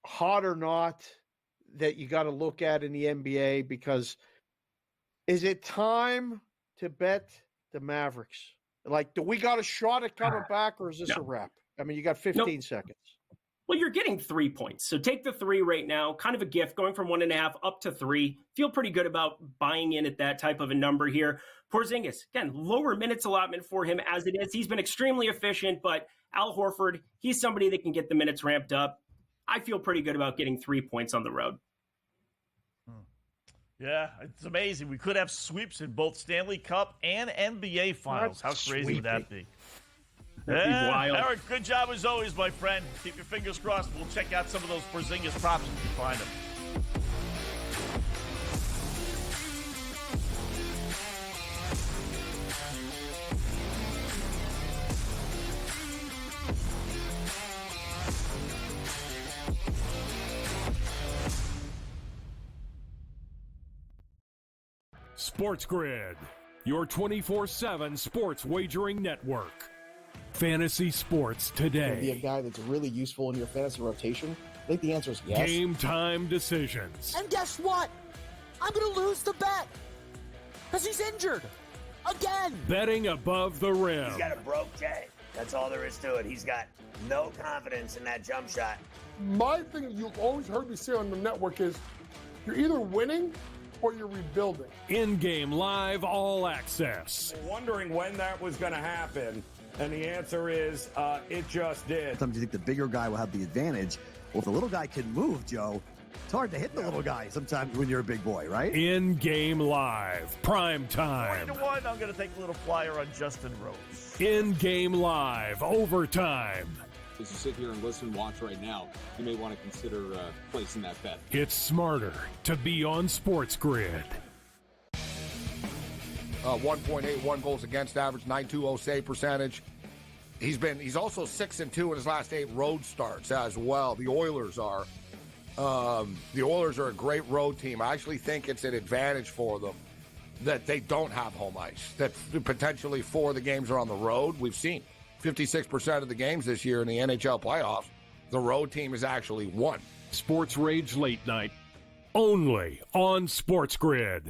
hot or not, that you got to look at in the NBA? Because is it time to bet the Mavericks? Like, do we got a shot at coming back, or is this a wrap? I mean, you got 15 seconds. Well, you're getting 3 points. So take the 3 right now. Kind of a gift, going from 1.5 up to 3. Feel pretty good about buying in at that type of a number here. Porzingis, again, lower minutes allotment for him as it is. He's been extremely efficient, but Al Horford, he's somebody that can get the minutes ramped up. I feel pretty good about getting 3 points on the road. Yeah, it's amazing. We could have sweeps in both Stanley Cup and NBA Finals. How crazy would that be? Wild. Eric, good job as always, my friend. Keep your fingers crossed. We'll check out some of those Porzingis props if you find them. SportsGrid, your 24/7 sports wagering network. Fantasy sports today. Be a guy that's really useful in your fantasy rotation? I think the answer is yes. Game time decisions. And guess what? I'm going to lose the bet because he's injured again. Betting above the rim. He's got a broke J. That's all there is to it. He's got no confidence in that jump shot. My thing you've always heard me say on the network is you're either winning or you're rebuilding. InGame Live All Access. Wondering when that was going to happen, and the answer is it just did. Sometimes you think the bigger guy will have the advantage. Well, if the little guy can move, Joe, it's hard to hit the little guy sometimes when you're a big boy, right? InGame Live, prime time. 20-1, I'm going to take a little flyer on Justin Rose. InGame Live, overtime. As you sit here and listen, watch right now, you may want to consider placing that bet. It's smarter to be on SportsGrid. 1.81 goals against average, 9.20 save percentage. He's also 6-2 in his last 8 road starts as well. The Oilers are a great road team. I actually think it's an advantage for them that they don't have home ice. That potentially 4 of the games are on the road. We've seen 56% of the games this year in the NHL playoffs, the road team has actually won. Sports Rage Late Night, only on SportsGrid.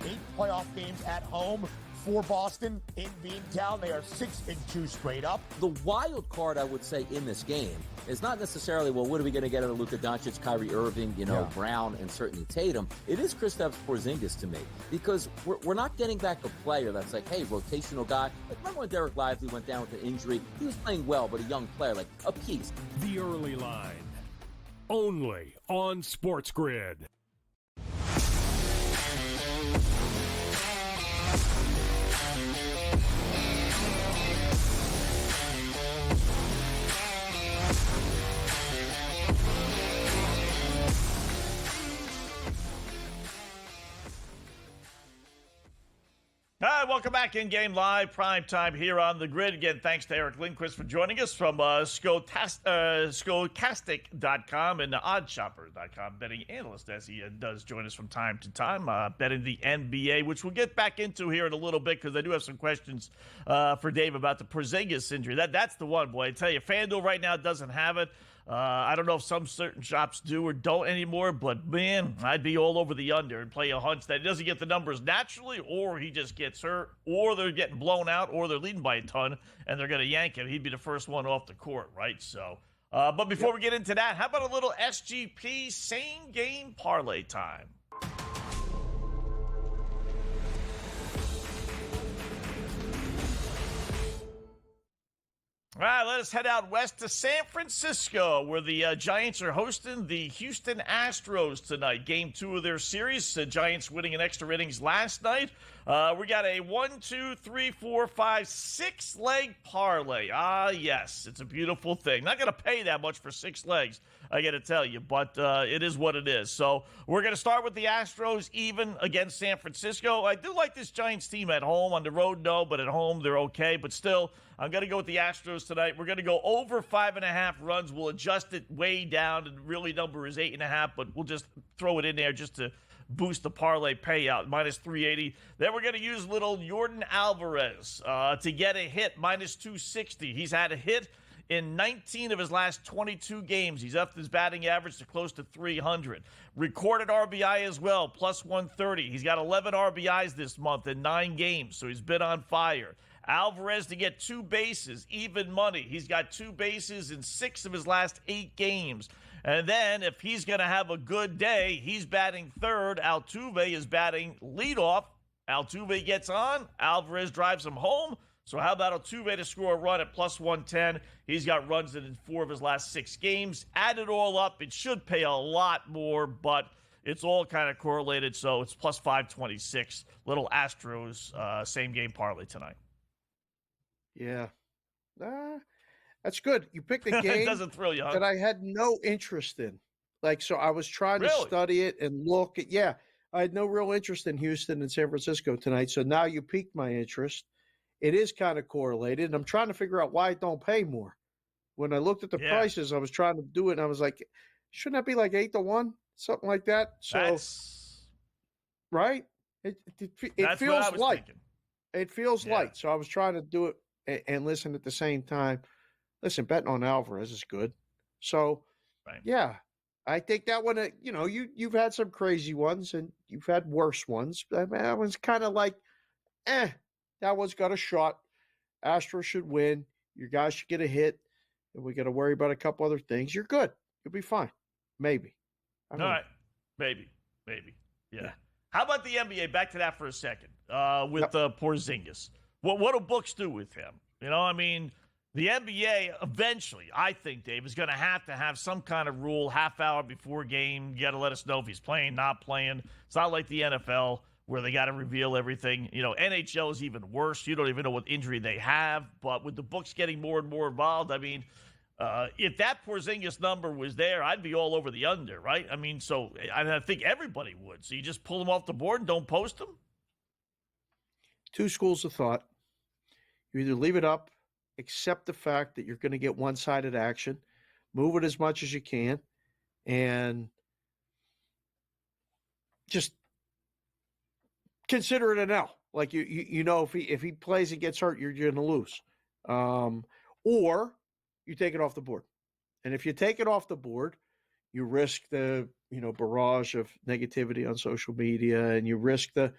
8 playoff games at home for Boston in Beantown. They are 6-2 straight up. The wild card, I would say, in this game is not necessarily, well, what are we going to get out of Luka Doncic, Kyrie Irving, Brown, and certainly Tatum. It is Kristaps Porzingis to me, because we're not getting back a player that's like, hey, rotational guy. Like, remember when Derek Lively went down with an injury? He was playing well, but a young player, like a piece. The early line, only on SportsGrid. Hi, welcome back in Game Live, prime time here on the grid. Again, thanks to Eric Lindquist for joining us from Scholastic.com and OddShopper.com, betting analyst, as he does join us from time to time, betting the NBA, which we'll get back into here in a little bit because I do have some questions for Dave about the Porzingis injury. That's the one, boy. I tell you, FanDuel right now doesn't have it. I don't know if some certain shops do or don't anymore, but, man, I'd be all over the under and play a hunch that he doesn't get the numbers naturally, or he just gets hurt, or they're getting blown out, or they're leading by a ton, and they're going to yank him. He'd be the first one off the court, right? So But before we get into that, how about a little SGP same game parlay time? All right, let us head out west to San Francisco, where the Giants are hosting the Houston Astros tonight. Game 2 of their series. The Giants winning in extra innings last night. We got a 1, 2, 3, 4, 5, 6 leg parlay. Ah, yes, it's a beautiful thing. Not going to pay that much for 6 legs, I got to tell you, but it is what it is. So we're going to start with the Astros even against San Francisco. I do like this Giants team at home. On the road, no, but at home they're okay. But still, I'm going to go with the Astros tonight. We're going to go over 5.5 runs. We'll adjust it way down, and really number is 8.5, but we'll just throw it in there just to boost the parlay payout, minus 380. Then we're going to use little Yordan Alvarez to get a hit, minus 260. He's had a hit in 19 of his last 22 games. He's upped his batting average to close to 300. Recorded RBI as well, plus 130. He's got 11 RBIs this month in 9 games, so he's been on fire. Alvarez to get 2 bases, even money. He's got 2 bases in 6 of his last 8 games. And then if he's going to have a good day, he's batting third. Altuve is batting leadoff. Altuve gets on. Alvarez drives him home. So how about Altuve to score a run at plus 110? He's got runs in 4 of his last 6 games. Add it all up, it should pay a lot more, but it's all kind of correlated, so it's plus 526. Little Astros same game parlay tonight. Yeah. That's good. You picked a game doesn't thrill you, huh? that I had no interest in. Like, so I was trying to study it and look at, I had no real interest in Houston and San Francisco tonight. So now you piqued my interest. It is kind of correlated. And I'm trying to figure out why it don't pay more. When I looked at the prices, I was trying to do it and I was like, shouldn't that be like 8-1? Something like that. So, right? It feels light. Thinking. It feels light. So I was trying to do it and listen at the same time. Listen, betting on Alvarez is good. So, I think that one, you've had some crazy ones and you've had worse ones. I mean, that one's kind of like, that one's got a shot. Astros should win. Your guys should get a hit. And we got to worry about a couple other things. You're good. You'll be fine. Maybe. All right. Maybe. Yeah. How about the NBA? Back to that for a second with Porzingis. What do books do with him? I mean, the NBA eventually, I think, Dave, is going to have some kind of rule half hour before game. You got to let us know if he's playing, not playing. It's not like the NFL where they got to reveal everything. NHL is even worse. You don't even know what injury they have. But with the books getting more and more involved, I mean, if that Porzingis number was there, I'd be all over the under, right? I mean, so I think everybody would. So you just pull them off the board and don't post them? 2 schools of thought. You either leave it up, accept the fact that you're going to get one-sided action, move it as much as you can, and just consider it an L. Like, if he plays and gets hurt, you're going to lose. Or you take it off the board. And if you take it off the board, you risk the, barrage of negativity on social media, and you risk the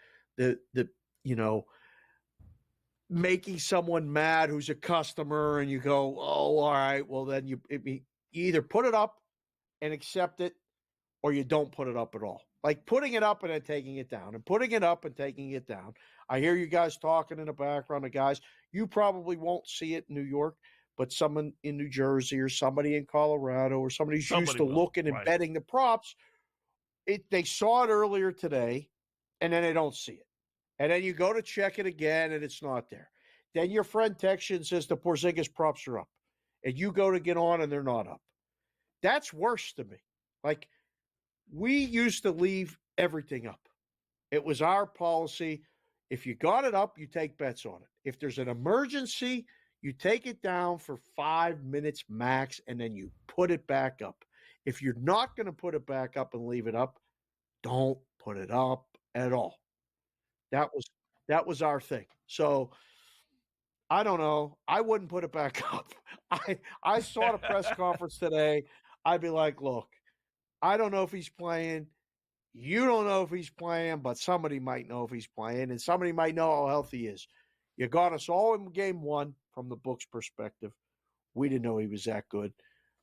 making someone mad who's a customer, and you go, oh, all right, well, then you either put it up and accept it, or you don't put it up at all. Like putting it up and then taking it down, and putting it up and taking it down. I hear you guys talking in the background, the guys. You probably won't see it in New York, but someone in New Jersey or somebody in Colorado or somebody who's used to looking and betting the props, they saw it earlier today, and then they don't see it. And then you go to check it again, and it's not there. Then your friend texts you and says the Porzingis props are up. And you go to get on, and they're not up. That's worse to me. Like, we used to leave everything up. It was our policy. If you got it up, you take bets on it. If there's an emergency, you take it down for 5 minutes max, and then you put it back up. If you're not going to put it back up and leave it up, don't put it up at all. That was our thing. So I don't know. I wouldn't put it back up. I saw the press conference today. I'd be like, look, I don't know if he's playing. You don't know if he's playing, but somebody might know if he's playing, and somebody might know how healthy he is. You got us all in game 1 from the book's perspective. We didn't know he was that good.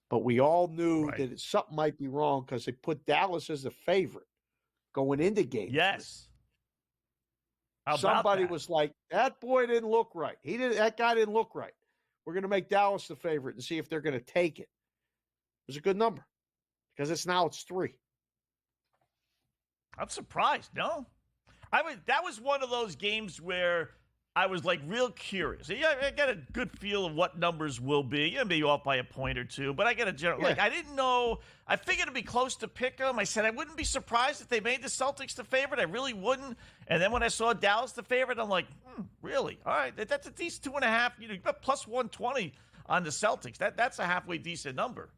But we all knew that something might be wrong because they put Dallas as a favorite going into game. Yes. How about Somebody that? was like, that boy didn't look right. That guy didn't look right. We're going to make Dallas the favorite and see if they're going to take it. It was a good number because it's 3. I'm surprised. No, that was one of those games where I was like real curious. I got a good feel of what numbers will be. Maybe off by a point or two, but I got a general. I didn't know. I figured it'd be close to pick 'em. I said I wouldn't be surprised if they made the Celtics the favorite. I really wouldn't. And then when I saw Dallas the favorite, I'm like, really? All right, that's a decent 2.5. You got plus 120 on the Celtics. That's a halfway decent number.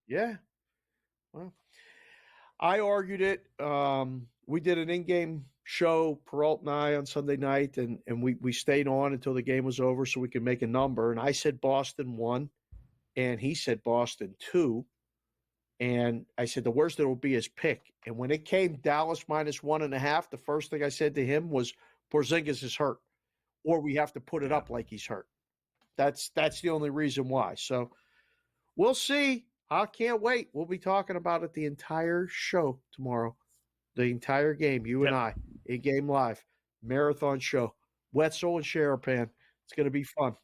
Yeah. Well, I argued it. We did an in-game show, Peralt and I, on Sunday night, and we stayed on until the game was over so we could make a number. And I said Boston 1, and he said Boston 2. And I said the worst it will be is pick. And when it came Dallas minus 1.5, the first thing I said to him was Porzingis is hurt, or we have to put it up like he's hurt. That's the only reason why. So we'll see. I can't wait. We'll be talking about it the entire show tomorrow. The entire game, you and I, in-game live, marathon show. Wetzel and Sharapan. It's going to be fun.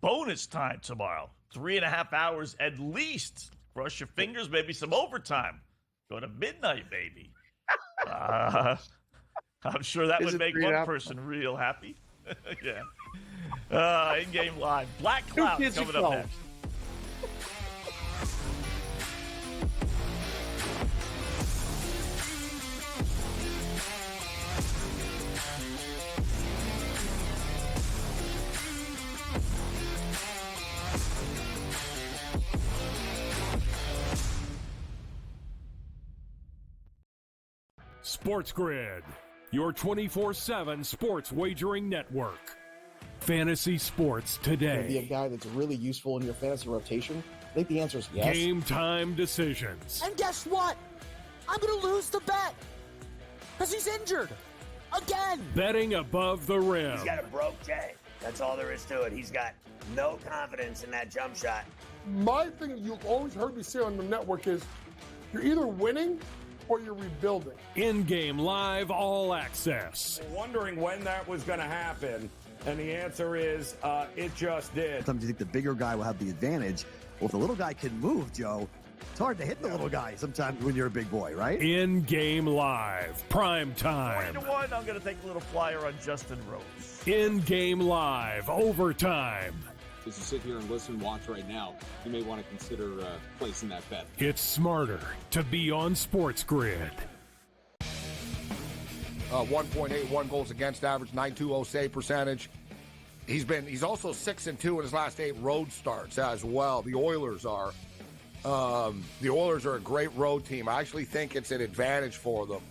Bonus time tomorrow. 3.5 hours at least. Cross your fingers, maybe some overtime. Go to midnight, baby. I'm sure that would make one person real happy. Yeah. In-game live. Black Cloud coming up next. SportsGrid, your 24/7 sports wagering network. Fantasy sports today. Be a guy that's really useful in your fantasy rotation? I think the answer is yes. Game time decisions. And guess what? I'm going to lose the bet because he's injured again. Betting above the rim. He's got a broke J. That's all there is to it. He's got no confidence in that jump shot. My thing you've always heard me say on the network is you're either winning or you're rebuilding. In-game live all access. Wondering when that was going to happen, and the answer is it just did. Sometimes you think the bigger guy will have the advantage. Well, if the little guy can move, Joe, it's hard to hit the little guy sometimes when you're a big boy, right? In-game live, prime time. 3-1, I'm going to take a little flyer on Justin Rose. In-game live, overtime. As you sit here and listen, watch right now, you may want to consider placing that bet. It's smarter to be on SportsGrid. 1.81 goals against average, 920 save percentage. He's also 6-2 in his last 8 road starts as well. The Oilers are a great road team. I actually think it's an advantage for them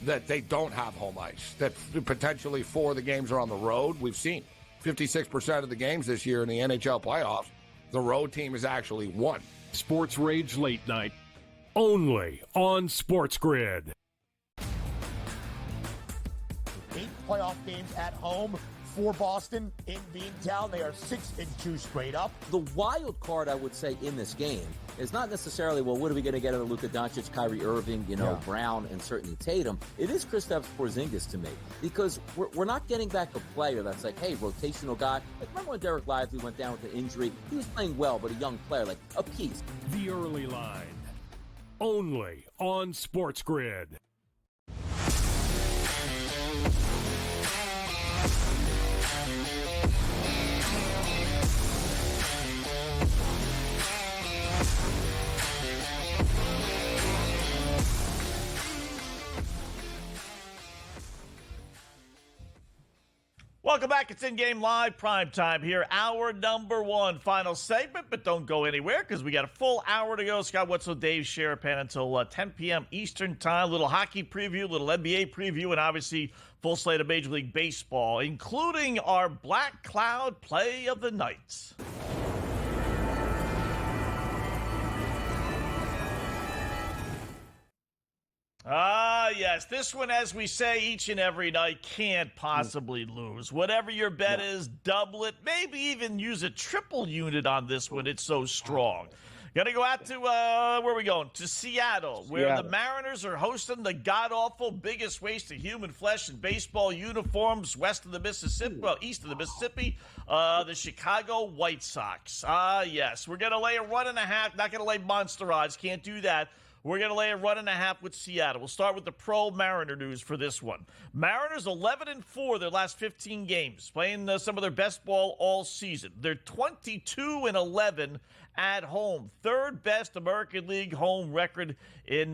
that they don't have home ice. That potentially 4 of the games are on the road. We've seen 56% of the games this year in the NHL playoffs, the road team has actually won. Sports Rage Late Night, only on SportsGrid. 8 playoff games at home for Boston in Beantown. They are 6-2 straight up. The wild card, I would say, in this game is not necessarily, well, what are we going to get out of Luka Doncic, Kyrie Irving, Brown, and certainly Tatum. It is Kristaps Porzingis to me because we're not getting back a player that's like, hey, rotational guy. Like, remember when Derek Lively went down with an injury? He was playing well, but a young player, like a piece. The early line, only on SportsGrid. Welcome back. It's In-Game Live, Prime Time here. Hour number 1, final segment, but don't go anywhere because we got a full hour to go. Scott Wetzel, Dave Sharapan until 10 p.m. Eastern Time. Little hockey preview, little NBA preview, and obviously full slate of Major League Baseball, including our Black Cloud Play of the Night. Yes. This one, as we say each and every night, can't possibly lose. Whatever your bet is, double it. Maybe even use a triple unit on this one. It's so strong. Got to go out to, where are we going? To Seattle, where the Mariners are hosting the god-awful biggest waste of human flesh in baseball uniforms west of the Mississippi, well, east of the Mississippi, the Chicago White Sox. Yes, we're going to lay a 1.5. Not going to lay monster odds. Can't do that. We're going to lay a 1.5 with Seattle. We'll start with the pro Mariner news for this one. Mariners 11-4 their last 15 games, playing some of their best ball all season. They're 22-11 at home, third best American League home record in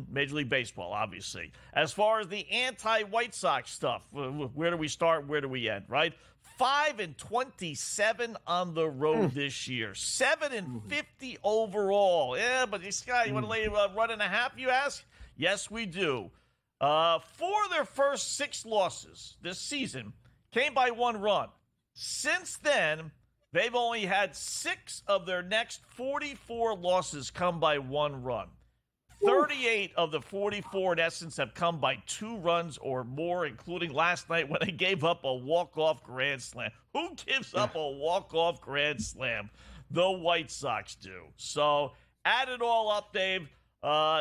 Major League Baseball, obviously. As far as the anti-White Sox stuff, where do we start? Where do we end? Right? 5-27 on the road this year. 7-50 overall. Yeah, but this guy, you want to lay a 1.5, you ask? Yes, we do. 4 of their first 6 losses this season came by 1 run. Since then, they've only had 6 of their next 44 losses come by 1 run. 38 of the 44, in essence, have come by 2 runs or more, including last night when they gave up a walk-off grand slam. Who gives up a walk-off grand slam? The White Sox do. So add it all up, Dave.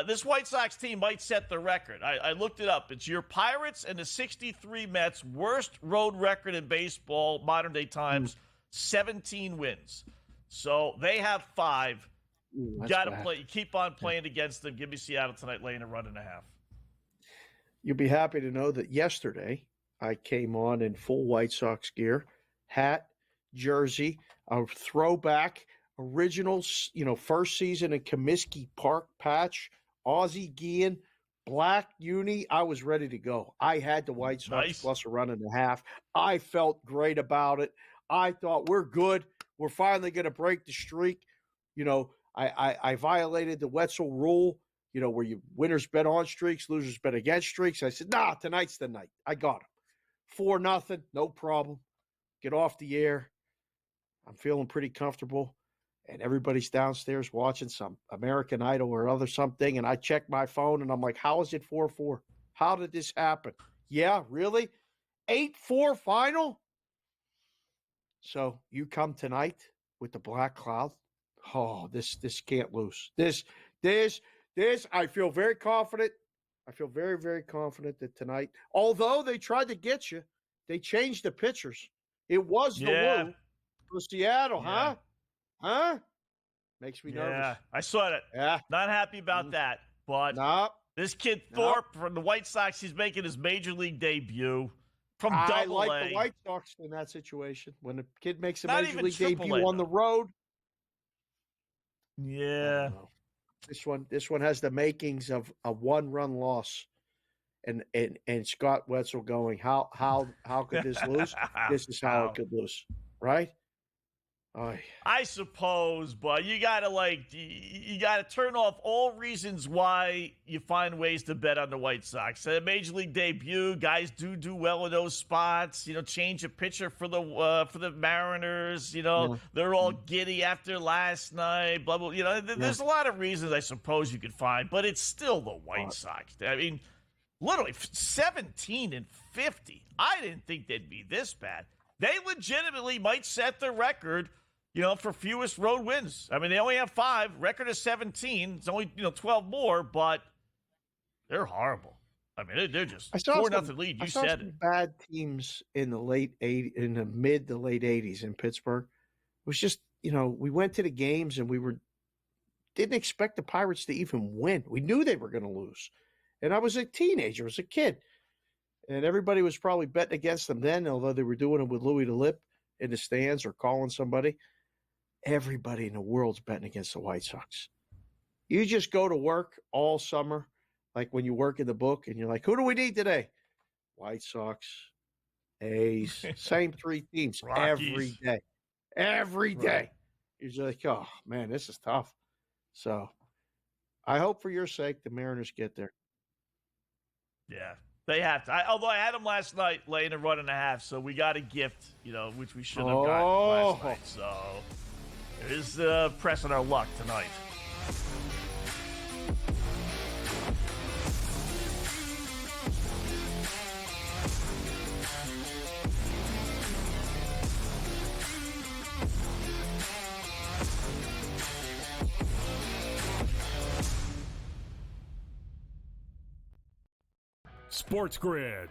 This White Sox team might set the record. I looked it up. It's your Pirates and the 63 Mets' worst road record in baseball, modern-day times, 17 wins. So they have 5. Got to play. Keep on playing against them. Give me Seattle tonight, laying a 1.5. You'll be happy to know that yesterday I came on in full White Sox gear, hat, jersey, a throwback, original, first season in Comiskey Park patch, Aussie Guillen, black uni. I was ready to go. I had the White Sox plus a 1.5. I felt great about it. I thought we're good. We're finally going to break the streak. I violated the Wetzel rule, where you winners bet on streaks, losers bet against streaks. I said, nah, tonight's the night. I got him. 4-0, no problem. Get off the air. I'm feeling pretty comfortable. And everybody's downstairs watching some American Idol or other something. And I check my phone and I'm like, how is it 4-4? How did this happen? Yeah, really? 8-4 final? So you come tonight with the black cloud. Oh, this can't lose. This, I feel very confident. I feel very, very confident that tonight, although they tried to get you, they changed the pitchers. It was the Woo for Seattle, huh? Huh? Makes me nervous. Yeah, I saw it. Yeah. Not happy about that. But this kid Thorpe from the White Sox, he's making his Major League debut from Double A. I like the White Sox in that situation. When a kid makes a Major League debut on the road. Yeah. This one has the makings of a 1-run loss. And Scott Wetzel going, how could this lose? This is how it could lose, right? I suppose, but you gotta turn off all reasons why you find ways to bet on the White Sox. A Major League debut, guys do well in those spots. Change a pitcher for the Mariners. They're all giddy after last night. Blah blah. There's a lot of reasons I suppose you could find, but it's still the White Sox. I mean, literally 17-50. I didn't think they'd be this bad. They legitimately might set the record. For fewest road wins. I mean, they only have 5. Record is 17. It's only, 12 more, but they're horrible. I mean, they're just 4-0 lead. You said it. Bad teams in the mid to late 80s in Pittsburgh. It was just, we went to the games and we didn't expect the Pirates to even win. We knew they were going to lose. And I was a teenager, I was a kid. And everybody was probably betting against them then, although they were doing it with Louis DeLip in the stands or calling somebody. Everybody in the world's betting against the White Sox. You just go to work all summer, like when you work in the book, and you're like, who do we need today? White Sox, A's, same 3 teams every day. Every day. Right. You're just like, oh, man, this is tough. So I hope for your sake the Mariners get there. Yeah, they have to. Although I had them last night laying a 1.5, so we got a gift, which we shouldn't have gotten last night. So it is pressing our luck tonight. SportsGrid,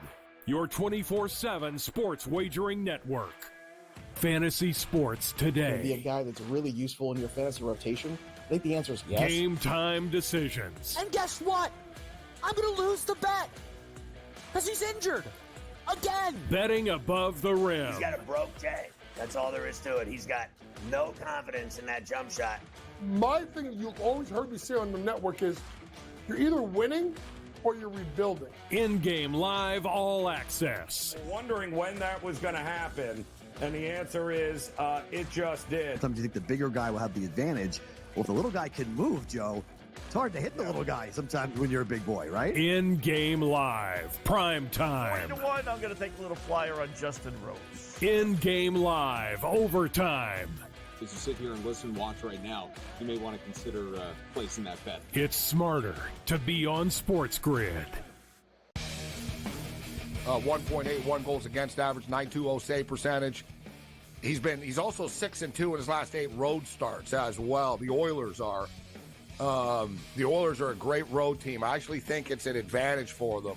your 24/7 sports wagering network. Fantasy sports today. Be a guy that's really useful in your fantasy rotation? I think the answer is yes. Game time decisions. And guess what? I'm going to lose the bet because he's injured again. Betting above the rim. He's got a broke J. That's all there is to it. He's got no confidence in that jump shot. My thing you've always heard me say on the network is you're either winning or you're rebuilding. InGame Live All Access. Wondering when that was going to happen, and the answer is it just did. Sometimes you think the bigger guy will have the advantage. Well, if the little guy can move, Joe, it's hard to hit the little guy sometimes when you're a big boy, right? InGame Live, prime time. 20-1, I'm going to take a little flyer on Justin Rose. InGame Live, overtime. As you sit here and listen and watch right now, you may want to consider placing that bet. It's smarter to be on SportsGrid. 1.81 goals against average, 920 save percentage. He's also 6-2 in his last 8 road starts as well. The Oilers are a great road team. I actually think it's an advantage for them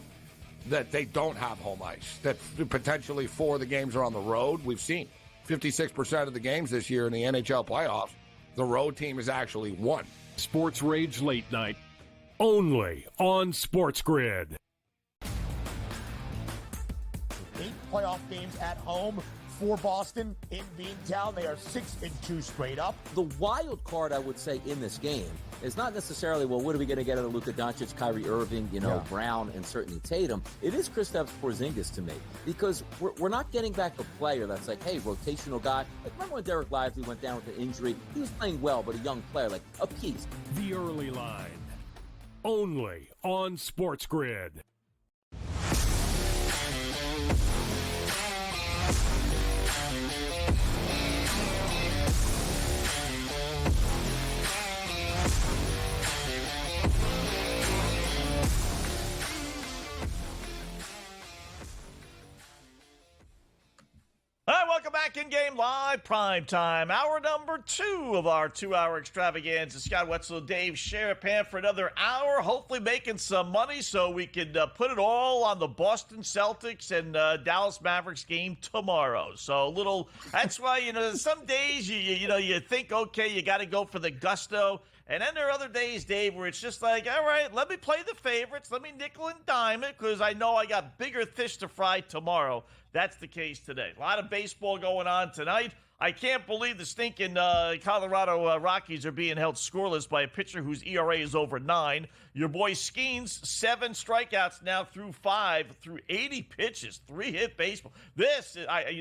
that they don't have home ice. That potentially 4 of the games are on the road. We've seen 56% of the games this year in the NHL playoffs, the road team has actually won. Sports Rage Late Night, only on SportsGrid. 8 playoff games at home for Boston in Beantown. They are 6-2 straight up. The wild card, I would say, in this game is not necessarily, well, what are we going to get out of Luka Doncic, Kyrie Irving, Brown, and certainly Tatum. It is Kristaps Porzingis to me, because we're not getting back a player that's like, hey, rotational guy. Like, remember when Derek Lively went down with an injury? He was playing well, but a young player, like a piece. The early line, only on SportsGrid. All right, welcome back InGame Live, Prime Time. Hour number 2 of our 2-hour extravaganza. Scott Wetzel, Dave Sharapan for another hour, hopefully making some money so we can put it all on the Boston Celtics and Dallas Mavericks game tomorrow. So that's why, some days you think, okay, you got to go for the gusto. And then there are other days, Dave, where it's just like, all right, let me play the favorites. Let me nickel and dime it because I know I got bigger fish to fry tomorrow. That's the case today. A lot of baseball going on tonight. I can't believe the stinking Colorado Rockies are being held scoreless by a pitcher whose ERA is over 9. Your boy Skeens, 7 strikeouts now through 5, through 80 pitches, 3-hit baseball. This, I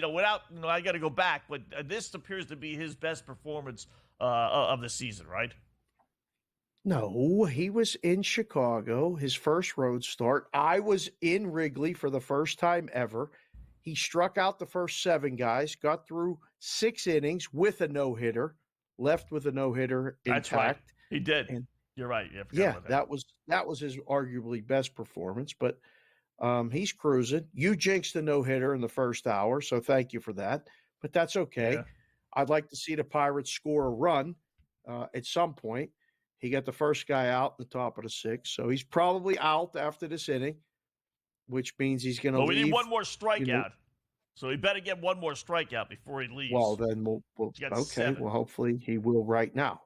got to go back, but this appears to be his best performance of the season, right? No, he was in Chicago, his first road start. I was in Wrigley for the first time ever. He struck out the first 7 guys, got through 6 innings with a no-hitter, left with a no-hitter intact. That's right. He did. And you're right. That was his arguably best performance, but he's cruising. You jinxed the no-hitter in the first hour, so thank you for that. But that's okay. Yeah. I'd like to see the Pirates score a run at some point. He got the first guy out in the top of the 6th, so he's probably out after this inning, which means he's going to leave. We need one more strikeout, so he better get one more strikeout before he leaves. Well, then we'll okay. 7. Well, hopefully he will right now.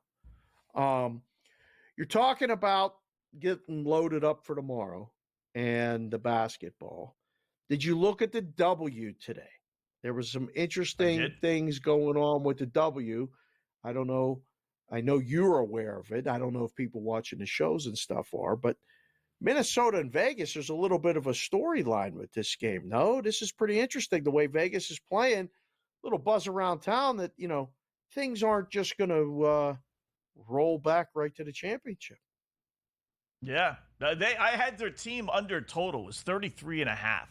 You're talking about getting loaded up for tomorrow and the basketball. Did you look at the W today? There was some interesting things going on with the W. I don't know. I know you're aware of it. I don't know if people watching the shows and stuff are, but Minnesota and Vegas, there's a little bit of a storyline with this game. No, this is pretty interesting the way Vegas is playing. Little buzz around town that, things aren't just going to roll back right to the championship. Yeah. I had their team under total was 33.5,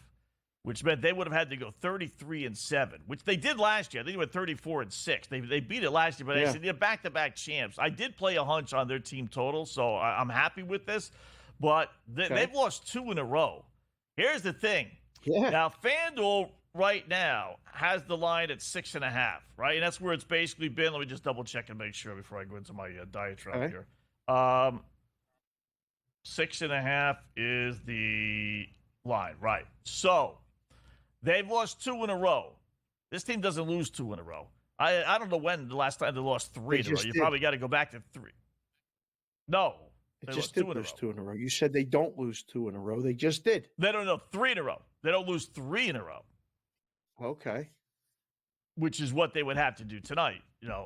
which meant they would have had to go 33-7, which they did last year. I think they went 34-6. They beat it last year, but I said they're back-to-back champs. I did play a hunch on their team total, so I'm happy with this. But they've lost 2 in a row. Here's the thing. Yeah. Now, FanDuel right now has the line at 6.5, right? And that's where it's basically been. Let me just double-check and make sure before I go into my diatribe here. 6.5 is the line, right. So they've lost 2 in a row. This team doesn't lose 2 in a row. I don't know when the last time they lost 3 in a row. You probably got to go back to 3. No. They just did lose 2 in a row. You said they don't lose 2 in a row. They just did. They don't know 3 in a row. They don't lose 3 in a row. Okay. Which is what they would have to do tonight,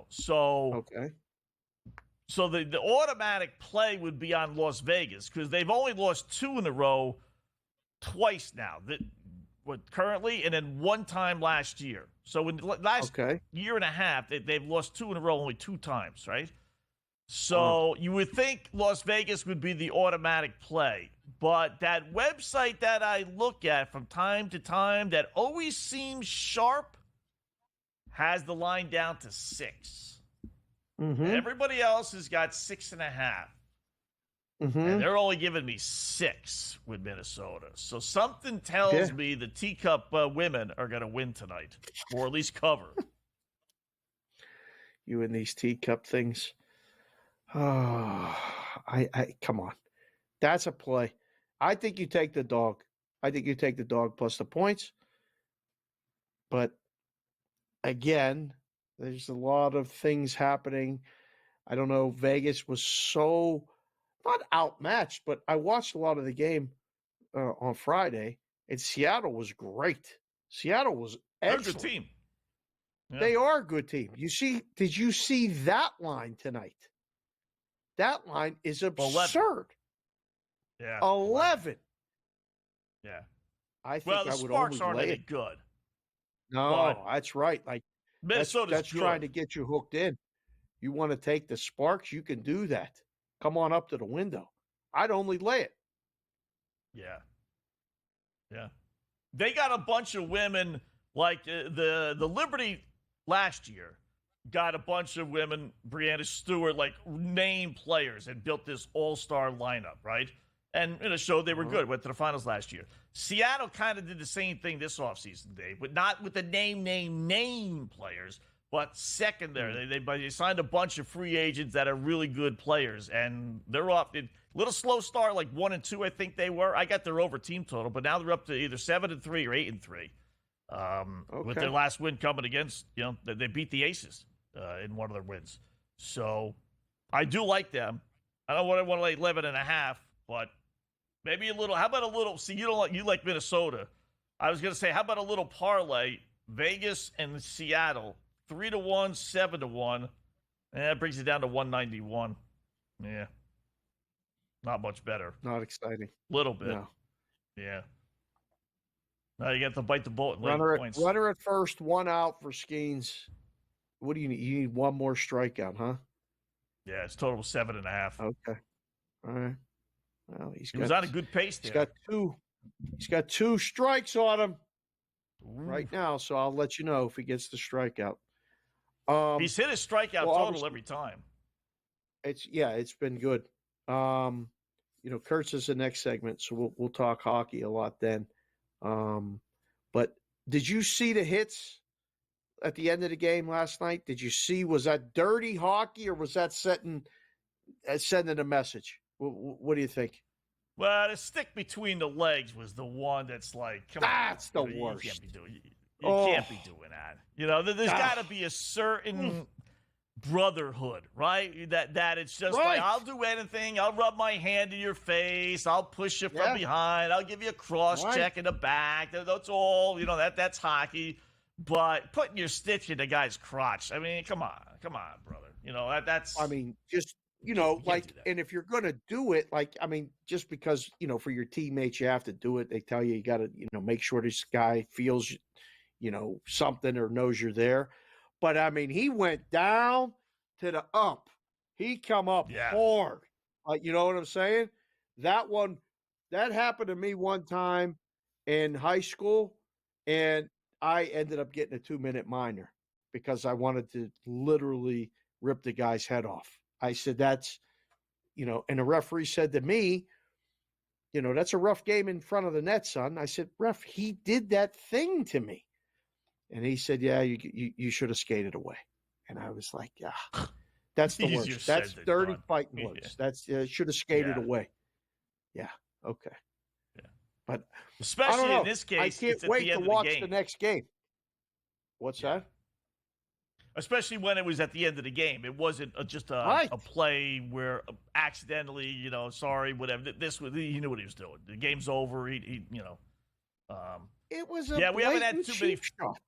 So okay. So the automatic play would be on Las Vegas because they've only lost 2 in a row twice now. Currently, and then 1 time last year. So in the last year and a half, they've lost 2 in a row only 2 times, right? So you would think Las Vegas would be the automatic play. But that website that I look at from time to time that always seems sharp has the line down to 6. Mm-hmm. Everybody else has got 6.5. Mm-hmm. And they're only giving me 6 with Minnesota. So something tells me the teacup women are going to win tonight, or at least cover. You and these teacup things. Oh, I come on. That's a play. I think you take the dog. I think you take the dog plus the points. But again, there's a lot of things happening. I don't know. Vegas was so not outmatched, but I watched a lot of the game on Friday, and Seattle was great. Seattle was excellent. They're a good team. Yeah. They are a good team. Did you see that line tonight? That line is absurd. 11. Yeah. 11. Yeah. I think the I would Sparks only aren't lay any it. good. No, that's right. Like Minnesota's that's good. trying to get you hooked in. You want to take the Sparks? You can do that. Come on up to the window. I'd only lay it. Yeah. Yeah. They got a bunch of women like the Liberty last year got a bunch of women, Breanna Stewart, like name players, and built this all-star lineup, right? And in a show they were good. Went to the finals last year. Seattle kind of did the same thing this offseason, Dave, but not with the name players, but secondary. They signed a bunch of free agents that are really good players, and they're off. Little slow start, like 1 and 2, I think they were. I got their over team total, but now they're up to either 7-3 or 8-3. With their last win coming against, they beat the Aces in one of their wins. So I do like them. I don't want to lay 11.5, but maybe a little. How about a little? See, you like Minnesota. I was going to say, how about a little parlay? Vegas and Seattle, 3-1, 7-1, and that brings it down to 191. Yeah, not much better. Not exciting. Little bit. No. Yeah. Now you got to bite the bullet and lay points. Runner at first, 1 out for Skeens. What do you need? You need 1 more strikeout, huh? Yeah, it's total 7.5. Okay. All right. Well, he was on a good pace there. He's got 2 strikes on him right now, so I'll let you know if he gets the strikeout. He's hit his strikeout total every time. It's been good. Kurtz is the next segment, so we'll talk hockey a lot then. But did you see the hits at the end of the game last night? Did you see, was that dirty hockey or was that sending a message? What do you think? Well, the stick between the legs was the one that's like, come that's on. The worst. You can't be doing that. There's got to be a certain brotherhood, right? That it's just like, I'll do anything. I'll rub my hand in your face. I'll push you from behind. I'll give you a cross check in the back. That's all. That's hockey. But putting your stitch in the guy's crotch, I mean, come on, brother. That's. I mean, just. And if you're going to do it, just because, for your teammates, you have to do it. They tell you got to, make sure this guy feels, something or knows you're there. But, I mean, he went down to the up. He come up hard. You know what I'm saying? That happened to me one time in high school, and I ended up getting a 2-minute minor because I wanted to literally rip the guy's head off. I said, that's, and the referee said to me, that's a rough game in front of the net, son. I said, ref, he did that thing to me. And he said, yeah, you should have skated away. And I was like, yeah, that's the worst. That's dirty fighting words. That's should have skated away. Yeah. Okay. Yeah. But Especially I don't know. in this case, I can't it's at wait the end to of watch the game. the next game. What's that? Especially when it was at the end of the game. It wasn't just Right. a play where accidentally, sorry, whatever. This was, he knew what he was doing. The game's over. He It was a we haven't had blatant too many. cheap shot.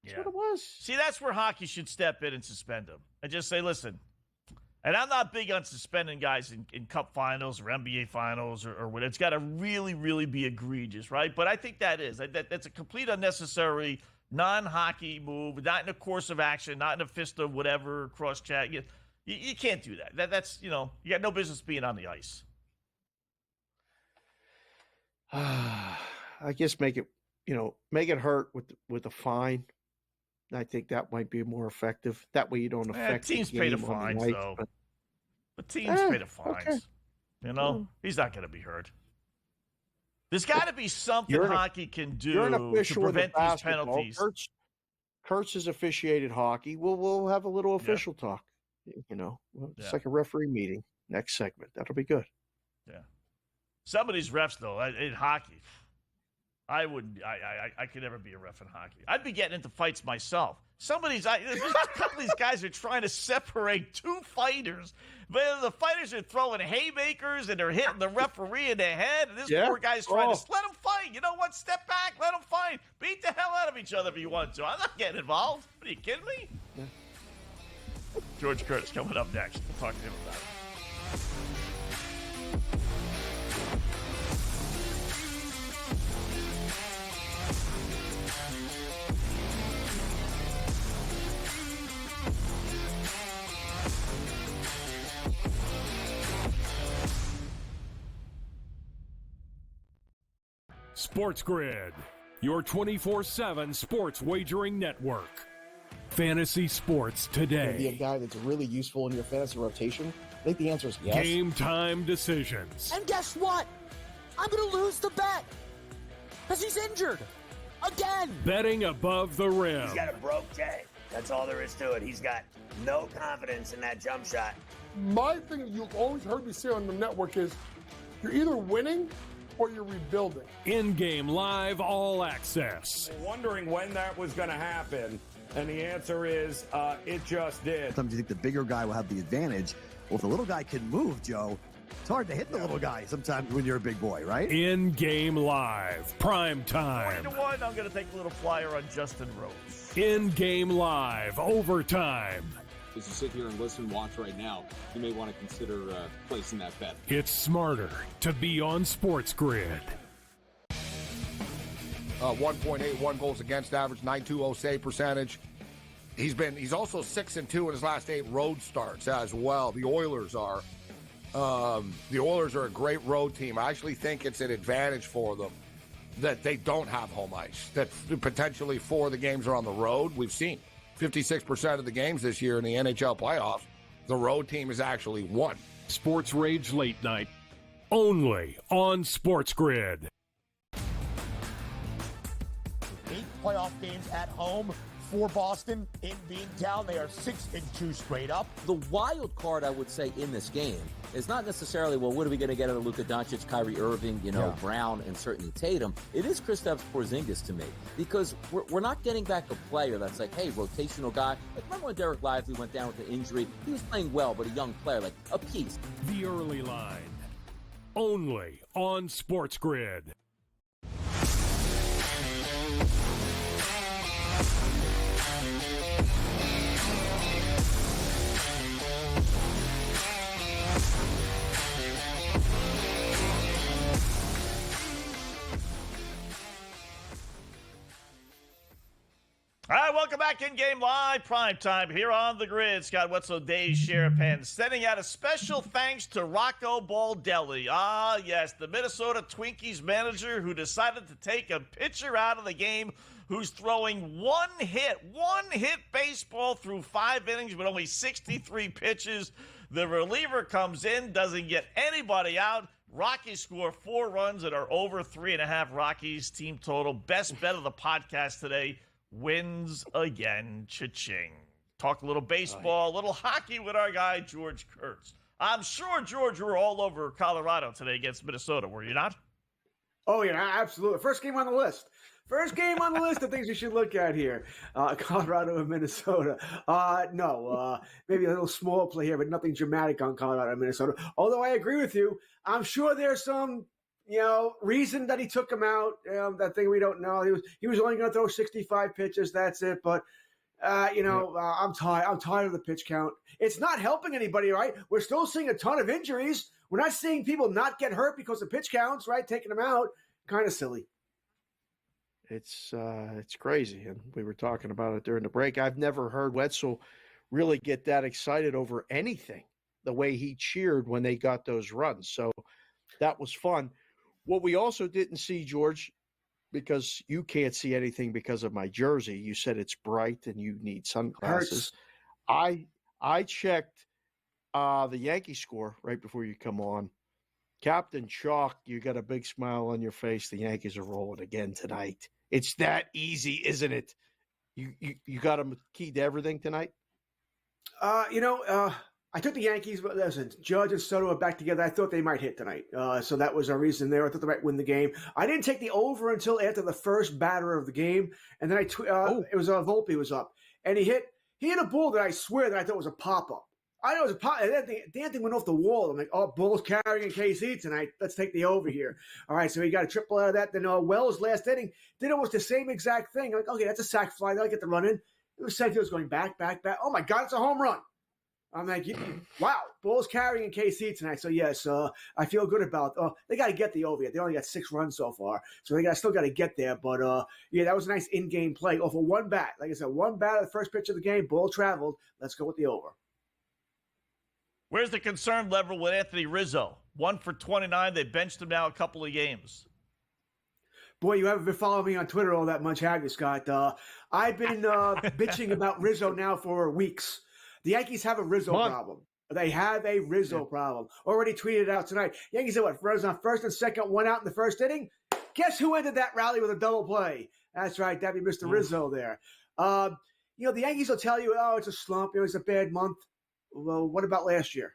That's Yeah. what it was. See, that's where hockey should step in and suspend him and just say, listen. And I'm not big on suspending guys in Cup finals or NBA finals or whatever. It's got to really, really be egregious, right? But I think that's a complete unnecessary non-hockey move, not in a course of action, not in a fist of whatever, cross-chat. You can't do that. That's you got no business being on the ice. I guess make it hurt with a fine. I think that might be more effective. That way you don't affect teams the pay the game on fines, ice, though. but- The teams pay the fines. Okay. He's not going to be hurt. There's got to be something hockey can do You're an to official in the prevent these basketball. penalties. Kurtz has officiated hockey. We'll have a little official talk. It's like a referee meeting. Next segment. That'll be good. Yeah. Some of these refs, though, in hockey, I could never be a ref in hockey. I'd be getting into fights myself. A couple of these guys are trying to separate two fighters. But the fighters are throwing haymakers and they're hitting the referee in the head. And this poor guy's trying to let them fight. You know what? Step back. Let them fight. Beat the hell out of each other if you want to. I'm not getting involved. Are you kidding me? Yeah. George Curtis coming up next. We'll talk to him about it. SportsGrid, your 24/7 sports wagering network. Fantasy sports today. Be a guy that's really useful in your fantasy rotation? I think the answer is yes. Game time decisions. And guess what? I'm going to lose the bet because he's injured again. Betting above the rim. He's got a broke J. That's all there is to it. He's got no confidence in that jump shot. My thing you've always heard me say on the network is you're either winning or you're rebuilding. InGame Live All Access. Wondering when that was going to happen, and the answer is it just did. Sometimes you think the bigger guy will have the advantage. Well, if the little guy can move, Joe, it's hard to hit the little guy sometimes when you're a big boy, right? InGame Live, prime time. 3-1, I'm going to take a little flyer on Justin Rose. InGame Live, overtime. As you sit here and listen, watch right now, you may want to consider placing that bet. It's smarter to be on SportsGrid. 1.81 goals against average, 920 save percentage. He's also 6-2 in his last 8 road starts as well. The Oilers are a great road team. I actually think it's an advantage for them that they don't have home ice. That potentially 4 of the games are on the road. We've seen 56% of the games this year in the NHL playoffs, the road team has actually won. Sports Rage Late Night, only on SportsGrid. 8 playoff games at home for Boston in Beantown. They are 6-2 straight up. The wild card, I would say, in this game is not necessarily, well, what are we going to get out of Luka Doncic, Kyrie Irving, Brown, and certainly Tatum. It is Kristaps Porzingis to me because we're not getting back a player that's like, hey, rotational guy. Like, remember when Derek Lively went down with an injury? He was playing well, but a young player, like a piece. The early line, only on SportsGrid. All right, welcome back in-game live, prime time here on the grid. Scott Wetzel, Dave Sharapan, sending out a special thanks to Rocco Baldelli. Ah, yes, the Minnesota Twinkies manager who decided to take a pitcher out of the game who's throwing one hit baseball through 5 innings with only 63 pitches. The reliever comes in, doesn't get anybody out. Rockies score 4 runs and are over 3.5 Rockies team total. Best bet of the podcast today. Wins again, cha-ching. Talk a little baseball, a little hockey with our guy, George Kurtz. I'm sure, George, you were all over Colorado today against Minnesota, were you not? Oh, yeah, absolutely. First game on the list. First game on the list of things you should look at here. Colorado and Minnesota. No, maybe a little small play here, but nothing dramatic on Colorado and Minnesota. Although I agree with you. I'm sure there's some, reason that he took him out. That thing we don't know. He was only going to throw 65 pitches. That's it. But, I'm tired. I'm tired of the pitch count. It's not helping anybody, right? We're still seeing a ton of injuries. We're not seeing people not get hurt because of pitch counts, right? Taking them out. Kind of silly. It's crazy, and we were talking about it during the break. I've never heard Wetzel really get that excited over anything, the way he cheered when they got those runs. So that was fun. What we also didn't see, George, because you can't see anything because of my jersey. You said it's bright and you need sunglasses. Hurts. I checked the Yankee score right before you come on. Captain Chalk, you got a big smile on your face. The Yankees are rolling again tonight. It's that easy, isn't it? You got them keyed to everything tonight? I took the Yankees, but listen, Judge and Soto are back together. I thought they might hit tonight. So that was a reason there. I thought they might win the game. I didn't take the over until after the first batter of the game. And then it was Volpe was up. And he hit a ball that I swear that I thought was a pop-up. I know it was a pop. The damn thing went off the wall. I'm like, Bulls carrying KC tonight. Let's take the over here. All right, so he got a triple out of that. Then Wells last inning did almost the same exact thing. I'm like, okay, that's a sac fly. They'll get the run in. It was Senfield's going back. Oh, my God, it's a home run. I'm like, wow, Bulls carrying KC tonight. So, yes, I feel good about they got to get the over yet. They only got 6 runs so far. So they still got to get there. But, that was a nice in-game play. Off of one bat. Like I said, one bat of the first pitch of the game. Ball traveled. Let's go with the over. Where's the concern level with Anthony Rizzo? 1 for 29. They benched him now a couple of games. Boy, you haven't been following me on Twitter all that much, have you, Scott? I've been bitching about Rizzo now for weeks. The Yankees have a Rizzo problem. They have a Rizzo problem. Already tweeted it out tonight. Yankees said what? Rizzo on first and second, 1 out in the first inning. Guess who ended that rally with a double play? That's right. That'd be Mr. Rizzo there. The Yankees will tell you, it's a slump. It's a bad month. Well, what about last year?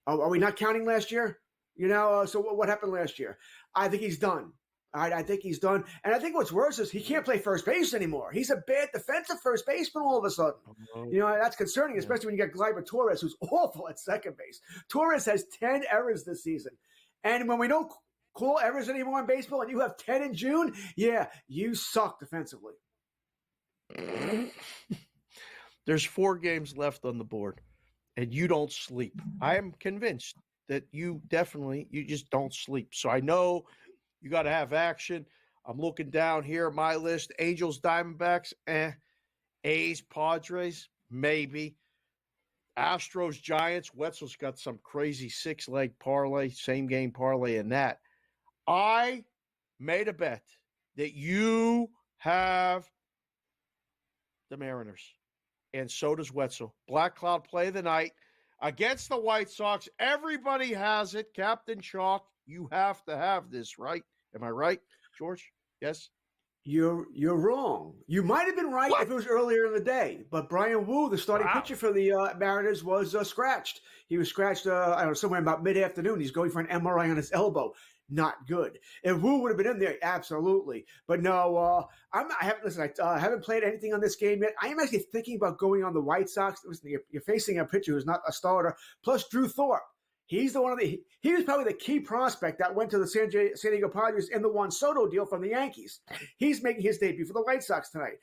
Are we not counting last year? So what happened last year? I think he's done. All right, I think he's done. And I think what's worse is he can't play first base anymore. He's a bad defensive first baseman all of a sudden. That's concerning, especially when you got Gleyber Torres, who's awful at second base. Torres has 10 errors this season. And when we don't call errors anymore in baseball and you have 10 in June, you suck defensively. There's 4 games left on the board. And you don't sleep. I am convinced that you just don't sleep. So I know you got to have action. I'm looking down here at my list. Angels, Diamondbacks, A's, Padres, maybe. Astros, Giants. Wetzel's got some crazy 6-leg parlay, same game parlay in that. I made a bet that you have the Mariners. And so does Wetzel. Black Cloud play of the night against the White Sox. Everybody has it. Captain Chalk, you have to have this, right? Am I right, George? Yes? You're wrong. You might have been right if it was earlier in the day, but Brian Wu, the starting pitcher for the Mariners, was scratched. He was scratched, somewhere about mid-afternoon. He's going for an MRI on his elbow. Not good. If Wu would have been in there, absolutely. But no, I haven't played anything on this game yet. I am actually thinking about going on the White Sox. Listen, you're facing a pitcher who's not a starter, plus Drew Thorpe. He's he was probably the key prospect that went to the San Diego Padres in the Juan Soto deal from the Yankees. He's making his debut for the White Sox tonight.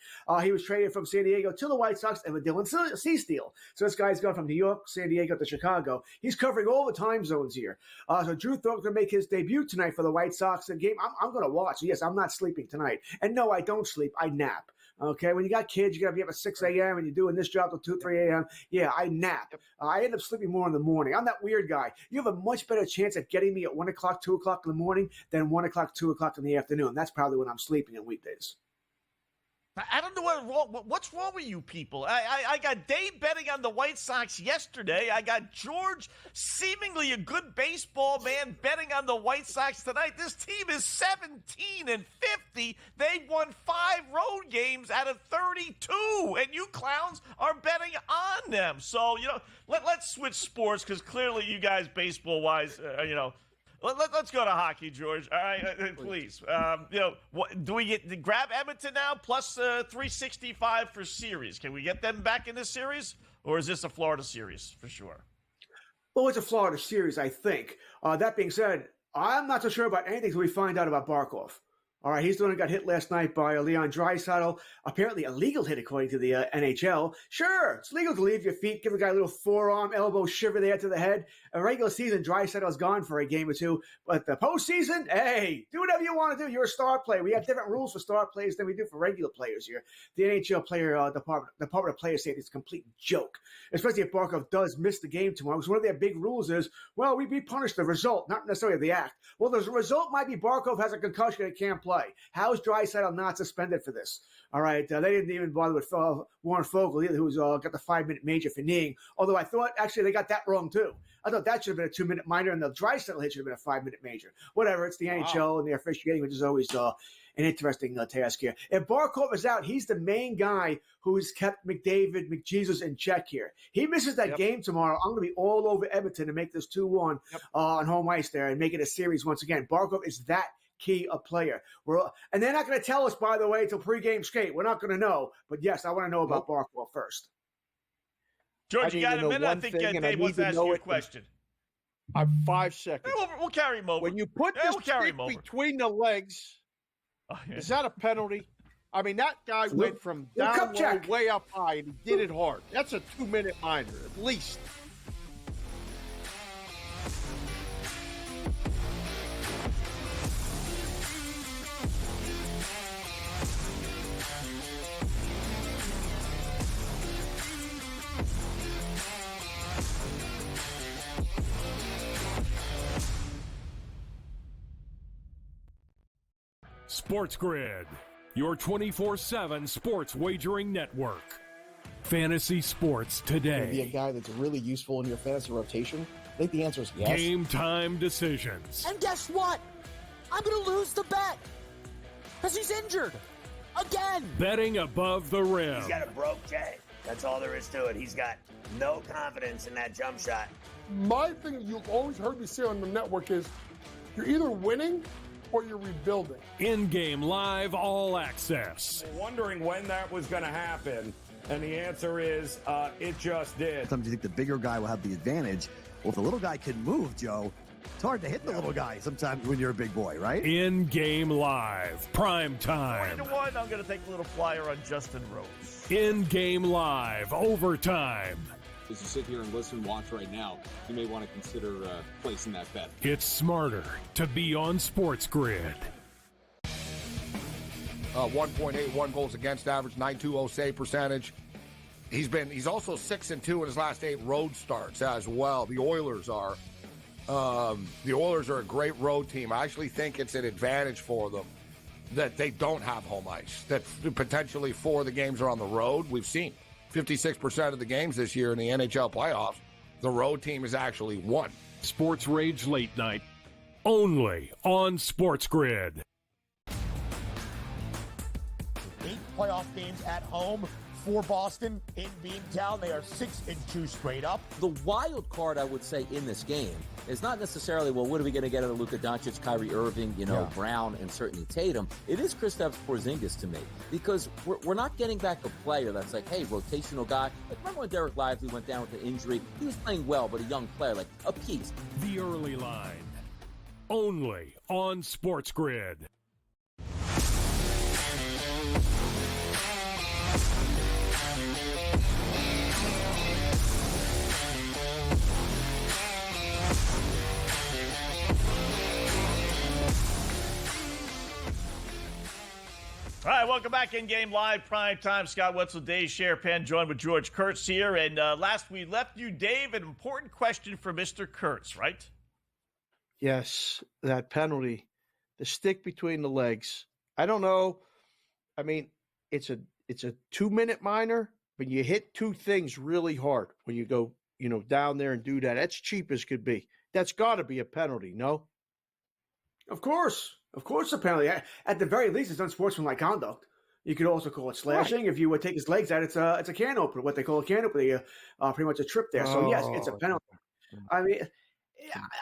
He was traded from San Diego to the White Sox and the Dylan Cease deal. So this guy's gone from New York, San Diego to Chicago. He's covering all the time zones here. So Drew Thorpe's going to make his debut tonight for the White Sox. A game I'm going to watch. Yes, I'm not sleeping tonight. And no, I don't sleep. I nap. Okay, when you got kids, you got to be up at 6 a.m. and you're doing this job till 2, 3 a.m. Yeah, I nap. I end up sleeping more in the morning. I'm that weird guy. You have a much better chance at getting me at 1 o'clock, 2 o'clock in the morning than 1 o'clock, 2 o'clock in the afternoon. That's probably when I'm sleeping on weekdays. I don't know what's wrong with you people. I got Dave betting on the White Sox yesterday. I got George, seemingly a good baseball man, betting on the White Sox tonight. This team is 17-50. They won 5 road games out of 32, and you clowns are betting on them. So let's switch sports because clearly you guys, baseball-wise, Let's go to hockey, George. All right, please. Do we grab Edmonton now plus 365 for series? Can we get them back in this series, or is this a Florida series for sure? Well, it's a Florida series, I think. That being said, I'm not so sure about anything until we find out about Barkov. All right, he's the one who got hit last night by Leon Draisaitl. Apparently a legal hit, according to the NHL. Sure, it's legal to leave your feet, give the guy a little forearm, elbow shiver there to the head. A regular season, Draisaitl's gone for a game or two. But the postseason, hey, do whatever you want to do. You're a star player. We have different rules for star players than we do for regular players here. The NHL player Department of Player Safety is a complete joke, especially if Barkov does miss the game tomorrow. Because one of their big rules is, well, we punish the result, not necessarily the act. Well, the result might be Barkov has a concussion and can't play. How's Draisaitl not suspended for this? All right, they didn't even bother with Warren Fogle either, who's got the 5-minute major for kneeing. Although I thought actually they got that wrong too. I thought that should have been a 2-minute minor, and the Draisaitl hit should have been a 5-minute major. Whatever, it's the NHL and the officiating, which is always an interesting task here. If Barkov is out, he's the main guy who has kept McDavid, McJesus in check here. He misses that game tomorrow. I'm going to be all over Edmonton to make this 2-1 on home ice there and make it a series once again. Barkov is that key a player. And they're not going to tell us, by the way, until pregame skate. We're not going to know. But yes, I want to know about Barkov first. George, you got a minute? I think Dave wants to ask you a question. 5 seconds. We'll carry him over. When you put the stick between the legs, is that a penalty? I mean, that guy went from down low way up high, and he did it hard. That's a 2-minute minor, at least. SportsGrid, your 24/7 sports wagering network. Fantasy sports today. Be a guy that's really useful in your fantasy rotation? I think the answer is yes. Game time decisions. And guess what? I'm going to lose the bet because he's injured again. Betting above the rim. He's got a broke J. That's all there is to it. He's got no confidence in that jump shot. My thing you've always heard me say on the network is you're either winning or you're rebuilding. InGame Live All Access. Wondering when that was going to happen, and the answer is it just did. Sometimes you think the bigger guy will have the advantage. Well, if the little guy can move, Joe, it's hard to hit the little guy sometimes when you're a big boy, right? InGame Live, Prime Time. 3-1, I'm going to take a little flyer on Justin Rose. InGame Live, Overtime. As you sit here and listen, watch right now, you may want to consider placing that bet. It's smarter to be on SportsGrid. 1.81 goals against average, .920 save percentage. He's also 6-2 in his last 8 road starts as well. The Oilers are a great road team. I actually think it's an advantage for them that they don't have home ice. That potentially 4 of the games are on the road. We've seen 56% of the games this year in the NHL playoffs, the road team has actually won. Sports Rage Late Night, only on SportsGrid. 8 playoff games at home for Boston in Beantown. They are 6-2 straight up. The wild card, I would say, in this game is not necessarily, well, what are we going to get out of Luka Doncic, Kyrie Irving, Brown, and certainly Tatum. It is Kristaps Porzingis to me, because we're not getting back a player that's like, hey, rotational guy. Like, remember when Derek Lively went down with an injury? He was playing well, but a young player, like a piece. The early line, only on SportsGrid. All right, welcome back InGame Live, Prime Time. Scott Wetzel, Dave Sharapan, joined with George Kurtz here. And last we left you, Dave, an important question for Mr. Kurtz, right? Yes, that penalty, the stick between the legs. I don't know. I mean, it's a 2-minute minor, but you hit 2 things really hard when you go, down there and do that. That's cheap as could be. That's got to be a penalty, no? Of course, a penalty. At the very least, it's unsportsmanlike conduct. You could also call it slashing. Right. If you would take his legs out, it's a can opener, what they call a can opener. Pretty much a trip there. So yes, it's a penalty. I mean,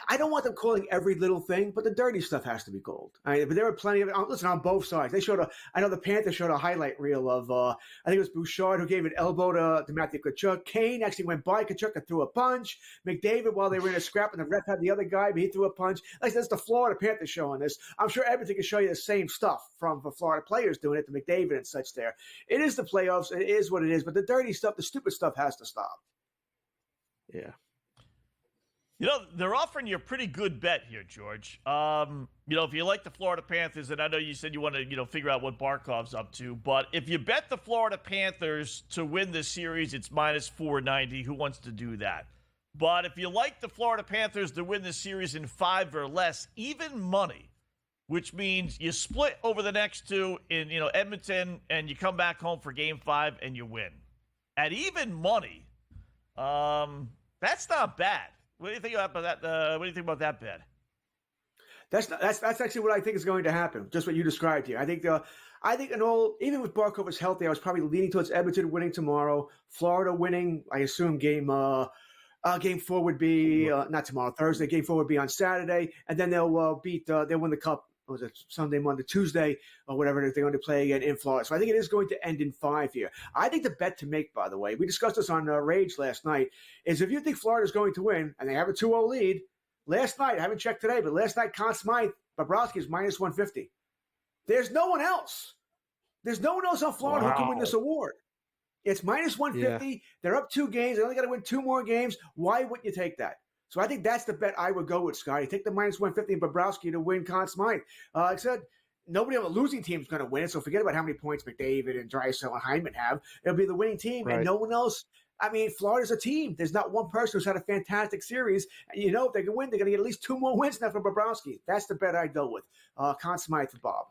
I don't want them calling every little thing, but the dirty stuff has to be called. But there were plenty of it. Listen, on both sides. I know the Panthers showed a highlight reel of, I think it was Bouchard who gave an elbow to Matthew Tkachuk. Kane actually went by Tkachuk and threw a punch. McDavid, while they were in a scrap, and the ref had the other guy, but he threw a punch. Like, that's the Florida Panthers showing this. I'm sure Edmonton can show you the same stuff from Florida players doing it to McDavid and such there. It is the playoffs. It is what it is. But the dirty stuff, the stupid stuff has to stop. Yeah. They're offering you a pretty good bet here, George. If you like the Florida Panthers, and I know you said you want to, figure out what Barkov's up to, but if you bet the Florida Panthers to win this series, it's minus 490. Who wants to do that? But if you like the Florida Panthers to win the series in 5 or less, even money, which means you split over the next two in, Edmonton, and you come back home for Game 5 and you win. At even money, that's not bad. What do you think about that? What do you think about that bet? That's actually what I think is going to happen. Just what you described here. I think even with Barkov was healthy, I was probably leaning towards Edmonton winning tomorrow, Florida winning. I assume game 4 would be not tomorrow, Thursday. Game 4 would be on Saturday, and then they'll win the Cup. Was it Sunday, Monday, Tuesday, or whatever they're going to play again in Florida? So I think it is going to end in 5 here. I think the bet to make, by the way, we discussed this on Rage last night, is if you think Florida's going to win and they have a 2-0 lead, last night, I haven't checked today, but last night, Conn Smythe, Bobrovsky is minus 150. There's no one else. There's no one else on Florida who can win this award. It's minus 150. Yeah. They're up 2 games. They only got to win 2 more games. Why wouldn't you take that? So I think that's the bet I would go with, Scotty. Take the minus 150 in Bobrovsky to win Conn Smythe. Like I said, nobody on the losing team is going to win it, so forget about how many points McDavid and Draisaitl and Hyman have. It'll be the winning team, and no one else. I mean, Florida's a team. There's not one person who's had a fantastic series. And if they can win, they're going to get at least 2 more wins now from Bobrovsky. That's the bet I'd go with. Conn Smythe for Bob.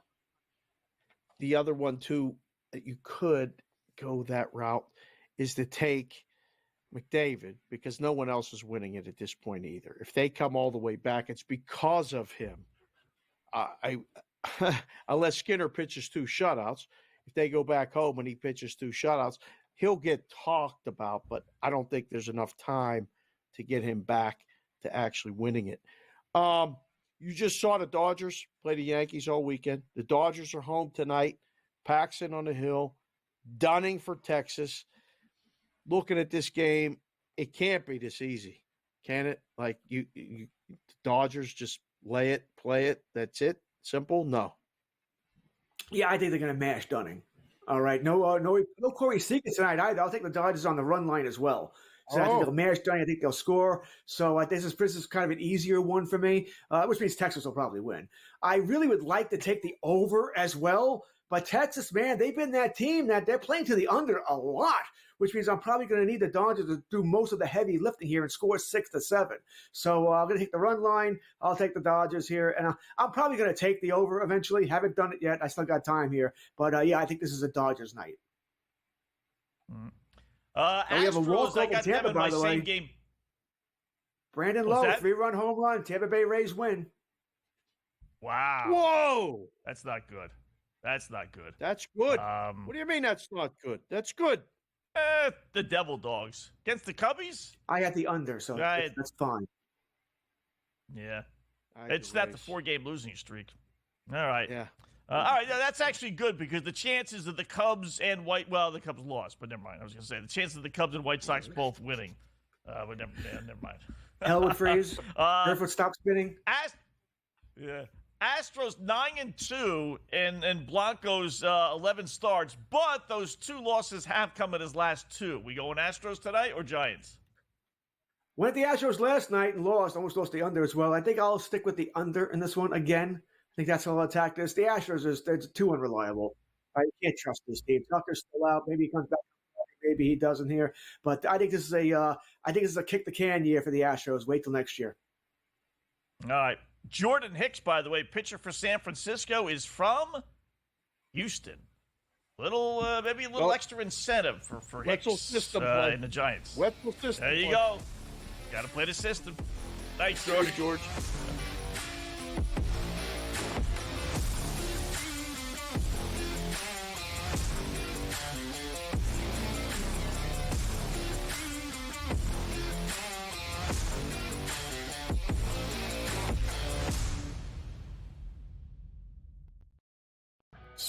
The other one, too, that you could go that route is to take McDavid, because no one else is winning it at this point either. If they come all the way back, it's because of him. Unless Skinner pitches 2 shutouts, if they go back home and he pitches 2 shutouts, he'll get talked about, but I don't think there's enough time to get him back to actually winning it. You just saw the Dodgers play the Yankees all weekend. The Dodgers are home tonight. Paxton on the hill. Dunning for Texas. Looking at this game, it can't be this easy, can it? Like the Dodgers just lay it, play it. That's it. Simple. No. Yeah, I think they're going to mash Dunning. All right, no Corey Seager tonight either. I'll take the Dodgers on the run line as well. So I think they'll mash Dunning. I think they'll score. So this is kind of an easier one for me, which means Texas will probably win. I really would like to take the over as well. But Texas, man, they've been that team that they're playing to the under a lot, which means I'm probably going to need the Dodgers to do most of the heavy lifting here and score 6-7. So I'm going to take the run line. I'll take the Dodgers here. And I'm probably going to take the over eventually. Haven't done it yet. I still got time here. But, I think this is a Dodgers night. We have a walk over Tampa, by the way. Game. Brandon Lowe, 3-run home run. Tampa Bay Rays win. Wow. Whoa. That's not good. That's not good. That's good. What do you mean that's not good? That's good. The Devil Dogs. Against the Cubbies? I had the under, so that's fine. Yeah. It's not the 4-game losing streak. All right. Yeah. All right, that's actually good because the chances of the Cubs and the Cubs lost, but never mind. I was going to say the chances of the Cubs and White Sox both winning, but never mind. Hell would freeze. Griffith stop spinning. Astros 9-2 and Blanco's 11 starts, but those 2 losses have come in his last 2. We going Astros tonight or Giants? Went the Astros last night and lost. Almost lost the under as well. I think I'll stick with the under in this one again. I think that's how I'll attack this. The Astros they're too unreliable. You can't trust this team. Tucker's still out. Maybe he comes back. Maybe he doesn't here. But I think this is a kick the can year for the Astros. Wait till next year. All right. Jordan Hicks, by the way, pitcher for San Francisco, is from Houston. Maybe a little extra incentive for Hicks in the Giants. Wetzel system. There you go. Got to play the system. Thanks, George.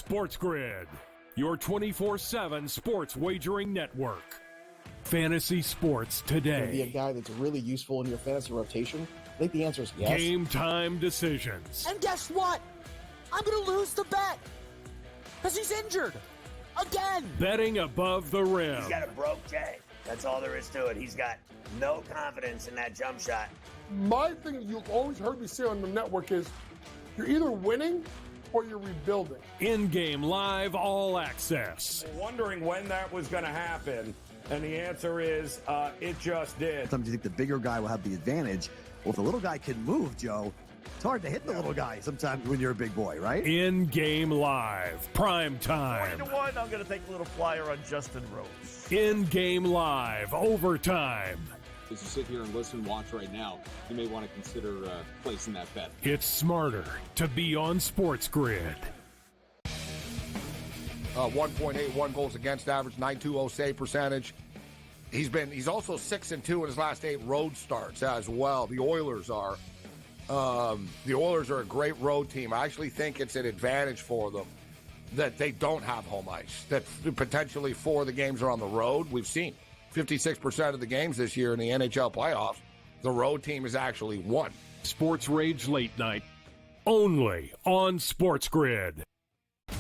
SportsGrid, your 24/7 sports wagering network. Fantasy sports Be a today. guy that's really useful in your fantasy rotation? I think the answer is yes. Game time decisions. And guess what? I'm going to lose the bet because he's injured again. Betting above the rim. He's got a broke J. That's all there is to it. He's got no confidence in that jump shot. My thing you've always heard me say on the network is you're either winning or you're rebuilding. InGame Live All Access. Wondering when that was going to happen, and the answer is it just did. Sometimes you think the bigger guy will have the advantage. Well, if the little guy can move, Joe, it's hard to hit the little guy sometimes when you're a big boy, right? InGame Live, prime time. 20-1, I'm going to take a little flyer on Justin Rose. InGame Live, overtime. As you sit here and listen and watch right now, you may want to consider placing that bet. It's smarter to be on SportsGrid. 1.81 goals against average, 920 save percentage. He's also 6-2 in his last 8 road starts as well. The Oilers are a great road team. I actually think it's an advantage for them that they don't have home ice. That potentially 4 of the games are on the road. We've seen 56% of the games this year in the NHL playoffs, the road team has actually won. Sports Rage Late Night, only on SportsGrid. 8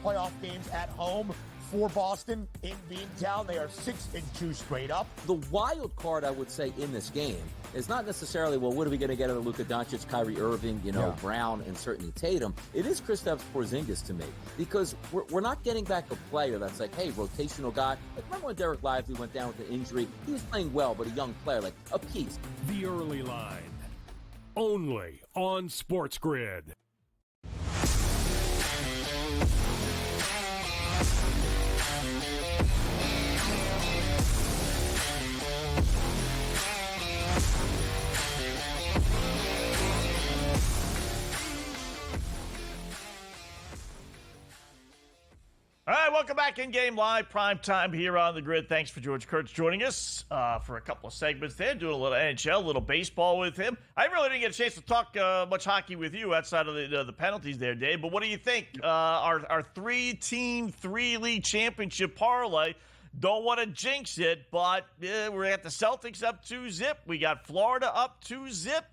playoff games at home for Boston in Beantown. They are 6-2 straight up. The wild card, I would say, in this game is not necessarily, well, what are we going to get out of Luka Doncic, Kyrie Irving, Brown, and certainly Tatum. It is Kristaps Porzingis to me, because we're not getting back a player that's like, hey, rotational guy. Like, remember when Derek Lively went down with an injury? He was playing well, but a young player, like a piece. The early line, only on SportsGrid. All right, welcome back InGame Live, prime time here on the grid. Thanks for George Kurtz joining us for a couple of segments there, doing a little NHL, a little baseball with him. I really didn't get a chance to talk much hockey with you outside of the penalties there, Dave, but what do you think? Our 3-team, 3-league championship parlay, don't want to jinx it, but we're at the Celtics up 2-zip. We got Florida up 2-zip.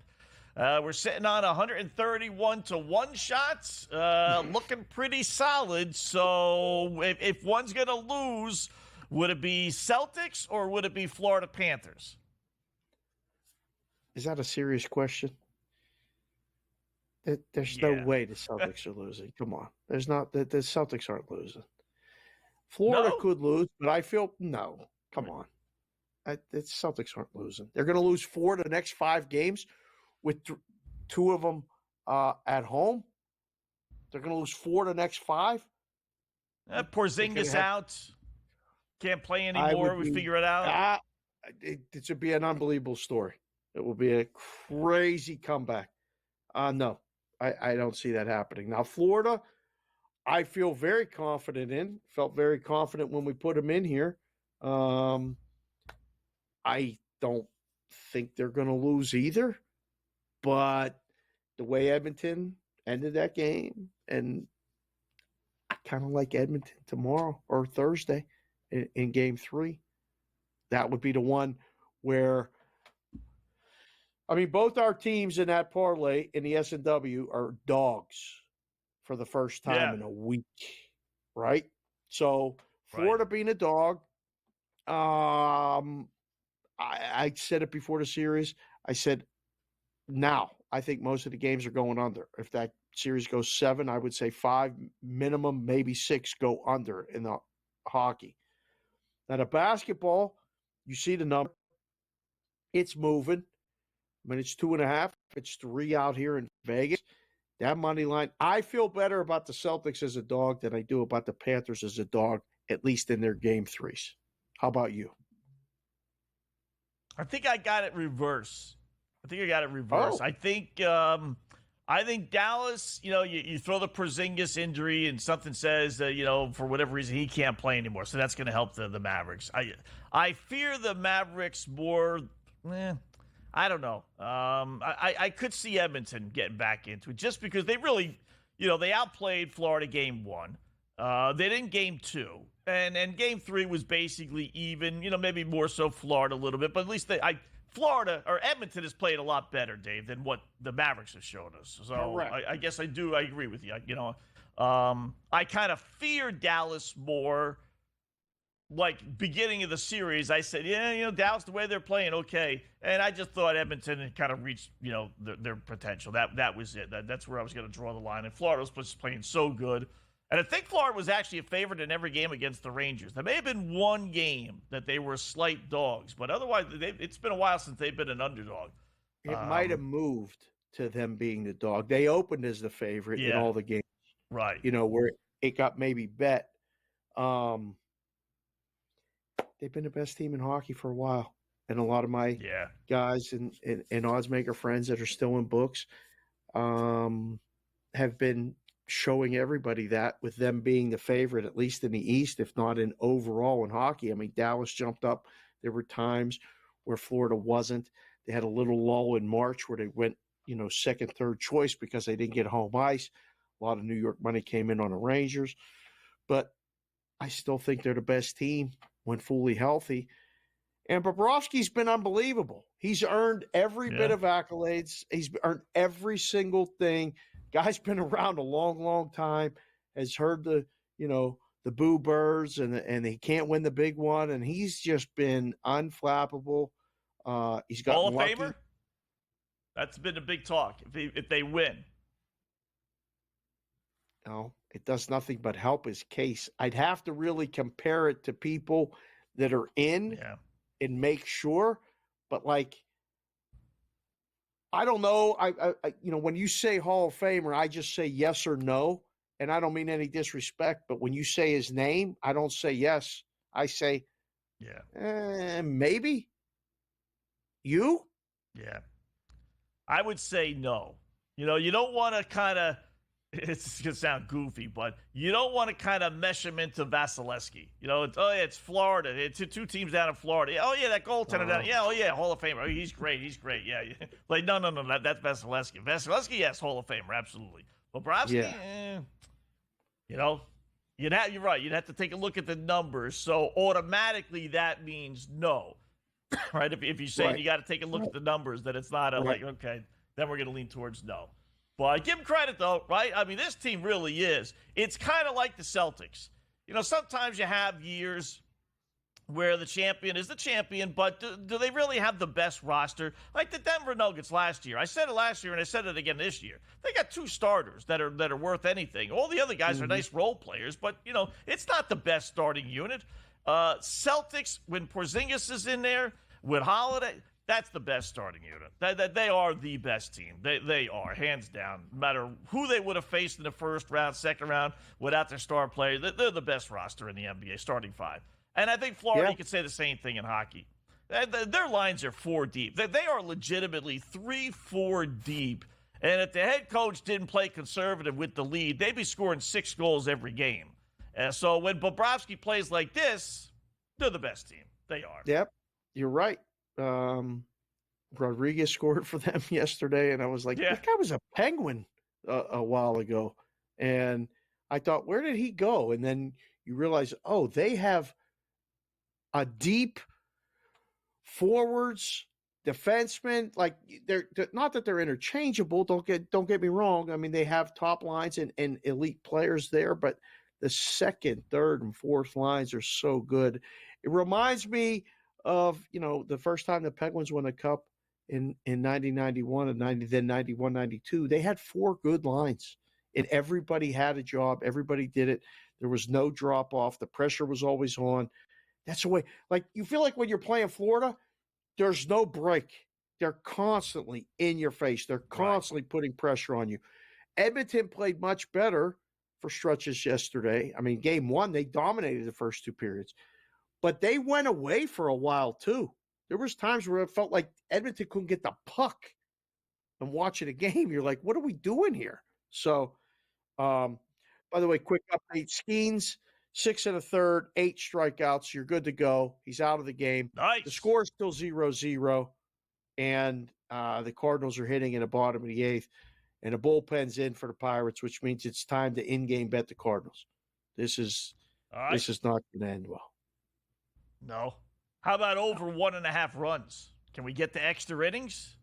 We're sitting on 131-1 shots, looking pretty solid. So if one's going to lose, would it be Celtics or would it be Florida Panthers? Is that a serious question? There's no way the Celtics are losing. Come on. There's not. The Celtics aren't losing. Florida could lose, but I feel no. Come on. The Celtics aren't losing. They're going to lose 4 of the next 5 games. With 2 of them at home, they're going to lose 4 of the next 5. Porzingis out. Can't play anymore. We figure it out. It should be an unbelievable story. It will be a crazy comeback. No, I don't see that happening. Now, Florida, I feel very confident in. Felt very confident when we put them in here. I don't think they're going to lose either. But the way Edmonton ended that game, and I kind of like Edmonton tomorrow or Thursday in game 3. That would be the one where, I mean, both our teams in that parlay in the S&W are dogs for the first time in a week, right? So Florida being a dog, I said it before the series. I said, now, I think most of the games are going under. If that series goes 7, I would say 5 minimum, maybe 6 go under in the hockey. Now, the basketball, you see the number. It's moving. I mean, it's 2.5. It's 3 out here in Vegas. That money line, I feel better about the Celtics as a dog than I do about the Panthers as a dog, at least in their game 3s. How about you? I think I got it reverse. I think Dallas, you throw the Porzingis injury and something says that, for whatever reason, he can't play anymore. So that's going to help the Mavericks. I fear the Mavericks more. I don't know. I could see Edmonton getting back into it just because they really, they outplayed Florida game 1. They didn't game 2. And game 3 was basically even, maybe more so Florida a little bit, but at least Florida or Edmonton has played a lot better, Dave, than what the Mavericks have shown us. So I guess I agree with you. I kind of fear Dallas more. Like beginning of the series, I said, Dallas, the way they're playing, okay. And I just thought Edmonton had kind of reached, their potential. That was it. That's where I was going to draw the line. And Florida was just playing so good. And I think Florida was actually a favorite in every game against the Rangers. There may have been one game that they were slight dogs, but otherwise, it's been a while since they've been an underdog. It might have moved to them being the dog. They opened as the favorite in all the games. Right. Where it got maybe bet. They've been the best team in hockey for a while. And a lot of my guys and oddsmaker friends that are still in books have been showing everybody that, with them being the favorite, at least in the East, if not in overall in hockey. I mean, Dallas jumped up. There were times where Florida wasn't. They had a little lull in March where they went, second, third choice because they didn't get home ice. A lot of New York money came in on the Rangers. But I still think they're the best team when fully healthy. And Bobrovsky's been unbelievable. He's earned every bit of accolades. He's earned every single thing. Guy's been around a long, long time, has heard the boo birds, and he can't win the big one. And he's just been unflappable. He's got Hall of Famer? That's been a big talk if they win. No, it does nothing but help his case. I'd have to really compare it to people that are in and make sure. But I don't know. I when you say Hall of Famer, I just say yes or no. And I don't mean any disrespect, but when you say his name, I don't say yes. I say, maybe. You? Yeah. I would say no. You don't want to kind of, it's going to sound goofy, but you don't want to kind of mesh him into Vasilevsky. It's Florida. It's two teams down in Florida. That goaltender down. Hall of Famer. He's great. Yeah. No. That's Vasilevsky. Vasilevsky, yes, Hall of Famer, absolutely. Bobrovsky, you're right. You'd have to take a look at the numbers. So automatically that means no, right? If you say you got to take a look at the numbers, that it's not okay, then we're going to lean towards no. But give him credit, though, right? I mean, this team really is. It's kind of like the Celtics. Sometimes you have years where the champion is the champion, but do they really have the best roster? Like the Denver Nuggets last year. I said it last year, and I said it again this year. They got 2 starters that are worth anything. All the other guys are nice role players, but, it's not the best starting unit. Celtics, when Porzingis is in there, with Holiday, that's the best starting unit. They are the best team. They are, hands down. No matter who they would have faced in the first round, second round, without their star player, they're the best roster in the NBA, starting 5. And I think Florida, you could say the same thing in hockey. Their lines are 4 deep. They are legitimately 3-4 deep. And if the head coach didn't play conservative with the lead, they'd be scoring 6 goals every game. So when Bobrovsky plays like this, they're the best team. They are. Yep, you're right. Rodriguez scored for them yesterday, and I was like, that guy was a Penguin a while ago. And I thought, where did he go? And then you realize, they have a deep forwards, defensemen. Like they're not that they're interchangeable. Don't get me wrong. I mean, they have top lines and elite players there, but the second, third, and fourth lines are so good. It reminds me of, the first time the Penguins won the Cup in 90-91 and then 91-92. They had 4 good lines, and everybody had a job. Everybody did it. There was no drop off. The pressure was always on. That's the way. Like, you feel like when you're playing Florida, there's no break. They're constantly in your face. They're constantly putting pressure on you. Edmonton played much better for stretches yesterday. I mean, game 1, they dominated the first 2 periods. But they went away for a while, too. There was times where it felt like Edmonton couldn't get the puck. And watching a game, you're like, what are we doing here? So, by the way, quick update. Skeens, 6 1/3, 8 strikeouts. You're good to go. He's out of the game. Nice. The score is still 0-0. And the Cardinals are hitting in the bottom of the 8th. and the bullpen's in for the Pirates, which means it's time to in-game bet the Cardinals. This is not going to end well. No. How about over 1.5 runs? Can we get the extra innings?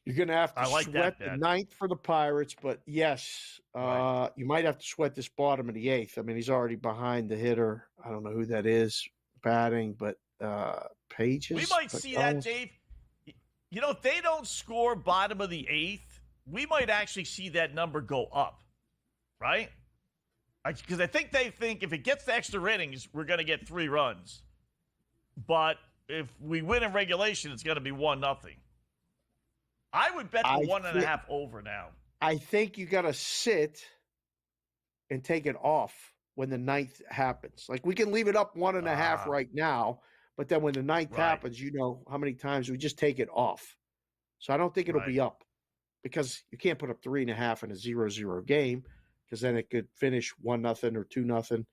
You're going to have to like sweat that the ninth for the Pirates, but yes, you might have to sweat this bottom of the eighth. I mean, he's already behind the hitter. I don't know who that is batting, but Pages. We might see that, Dave. You know, if they don't score bottom of the eighth, we might actually see that number go up, right? Because I think they think if it gets to extra innings, we're going to get 3 runs. But if we win in regulation, it's going to be 1-0. I would bet the 1.5 over now. I think you got to sit and take it off when the ninth happens. Like, we can leave it up 1.5 right now, but then when the ninth happens, you know how many times we just take it off. So I don't think it'll be up, because you can't put up 3.5 in a 0-0 game, because then it could finish 1-0 or 2-0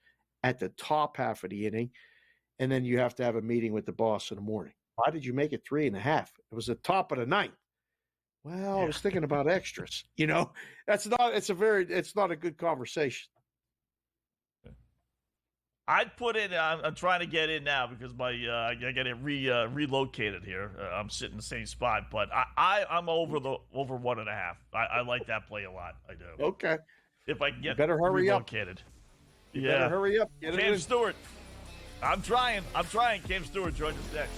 at the top half of the inning. And then you have to have a meeting with the boss in the morning. Why did you make it 3.5? It was the top of the ninth. Well, I was thinking about extras. You know, it's not a good conversation. I'd put it. I'm trying to get in now because I get it relocated here. I'm sitting in the same spot, but I'm over 1.5. I like that play a lot. I do. Okay. If I can get better hurry relocated. You better hurry up. Get Cam it in. Stewart. I'm trying. Cam Stewart joins us next.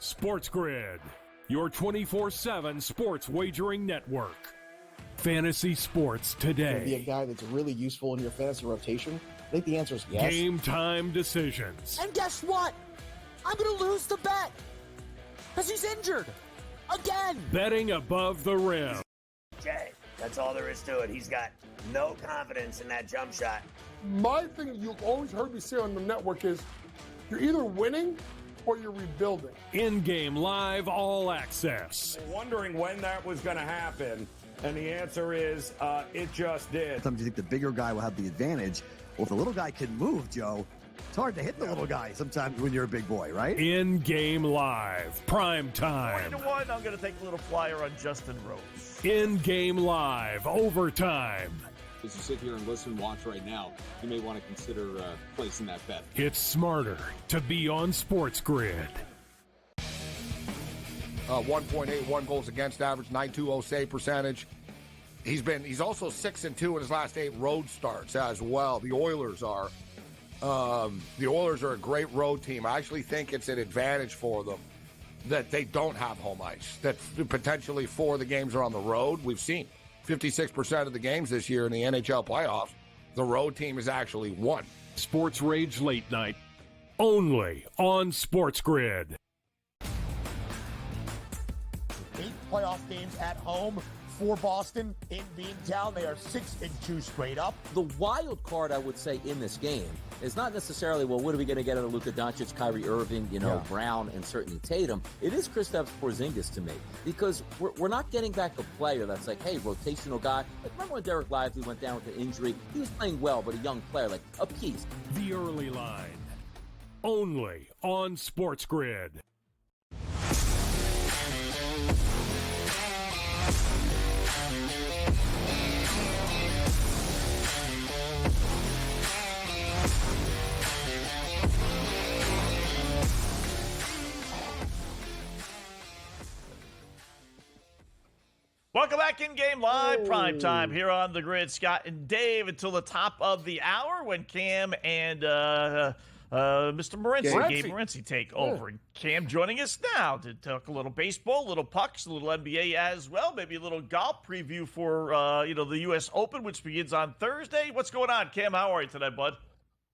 SportsGrid, your 24/7 sports wagering network. Fantasy sports today. Be a guy that's really useful in your fantasy rotation? I think the answer is yes. Game time decisions. And guess what? I'm going to lose the bet because he's injured again. Betting above the rim. Jay, that's all there is to it. He's got no confidence in that jump shot. My thing you've always heard me say on the network is you're either winning or you're rebuilding. InGame Live All Access. Wondering when that was going to happen, and the answer is it just did. Sometimes you think the bigger guy will have the advantage. Well, if the little guy can move, Joe, it's hard to hit the little guy sometimes when you're a big boy, right? InGame Live, PrimeTime. 20-1, I'm going to take a little flyer on Justin Rose. InGame Live, Overtime. As you sit here and listen, watch right now, you may want to consider placing that bet. It's smarter to be on SportsGrid. 1.81 goals against average, 920 save percentage. He's also 6-2 in his last 8 road starts as well. The Oilers are a great road team. I actually think it's an advantage for them that they don't have home ice. That potentially 4 of the games are on the road. We've seen 56% of the games this year in the NHL playoffs, the road team has actually won. Sports Rage Late Night, only on SportsGrid. 8 playoff games at home for Boston in Beantown. They are 6-2 straight up. The wild card, I would say, in this game is not necessarily, well, what are we going to get out of Luka Doncic, Kyrie Irving, Brown, and certainly Tatum. It is Kristaps Porzingis to me, because we're not getting back a player that's like, hey, rotational guy. Like, remember when Derek Lively went down with an injury? He was playing well, but a young player, like a piece. The early line, only on SportsGrid. Welcome back in Game Live, Prime Time here on the Grid. Scott and Dave until the top of the hour when Cam and Mr. Morency, Gabe Morency, take over. And Cam joining us now to talk a little baseball, a little pucks, a little NBA as well, maybe a little golf preview for the U.S. Open, which begins on Thursday. What's going on, Cam? How are you today, bud?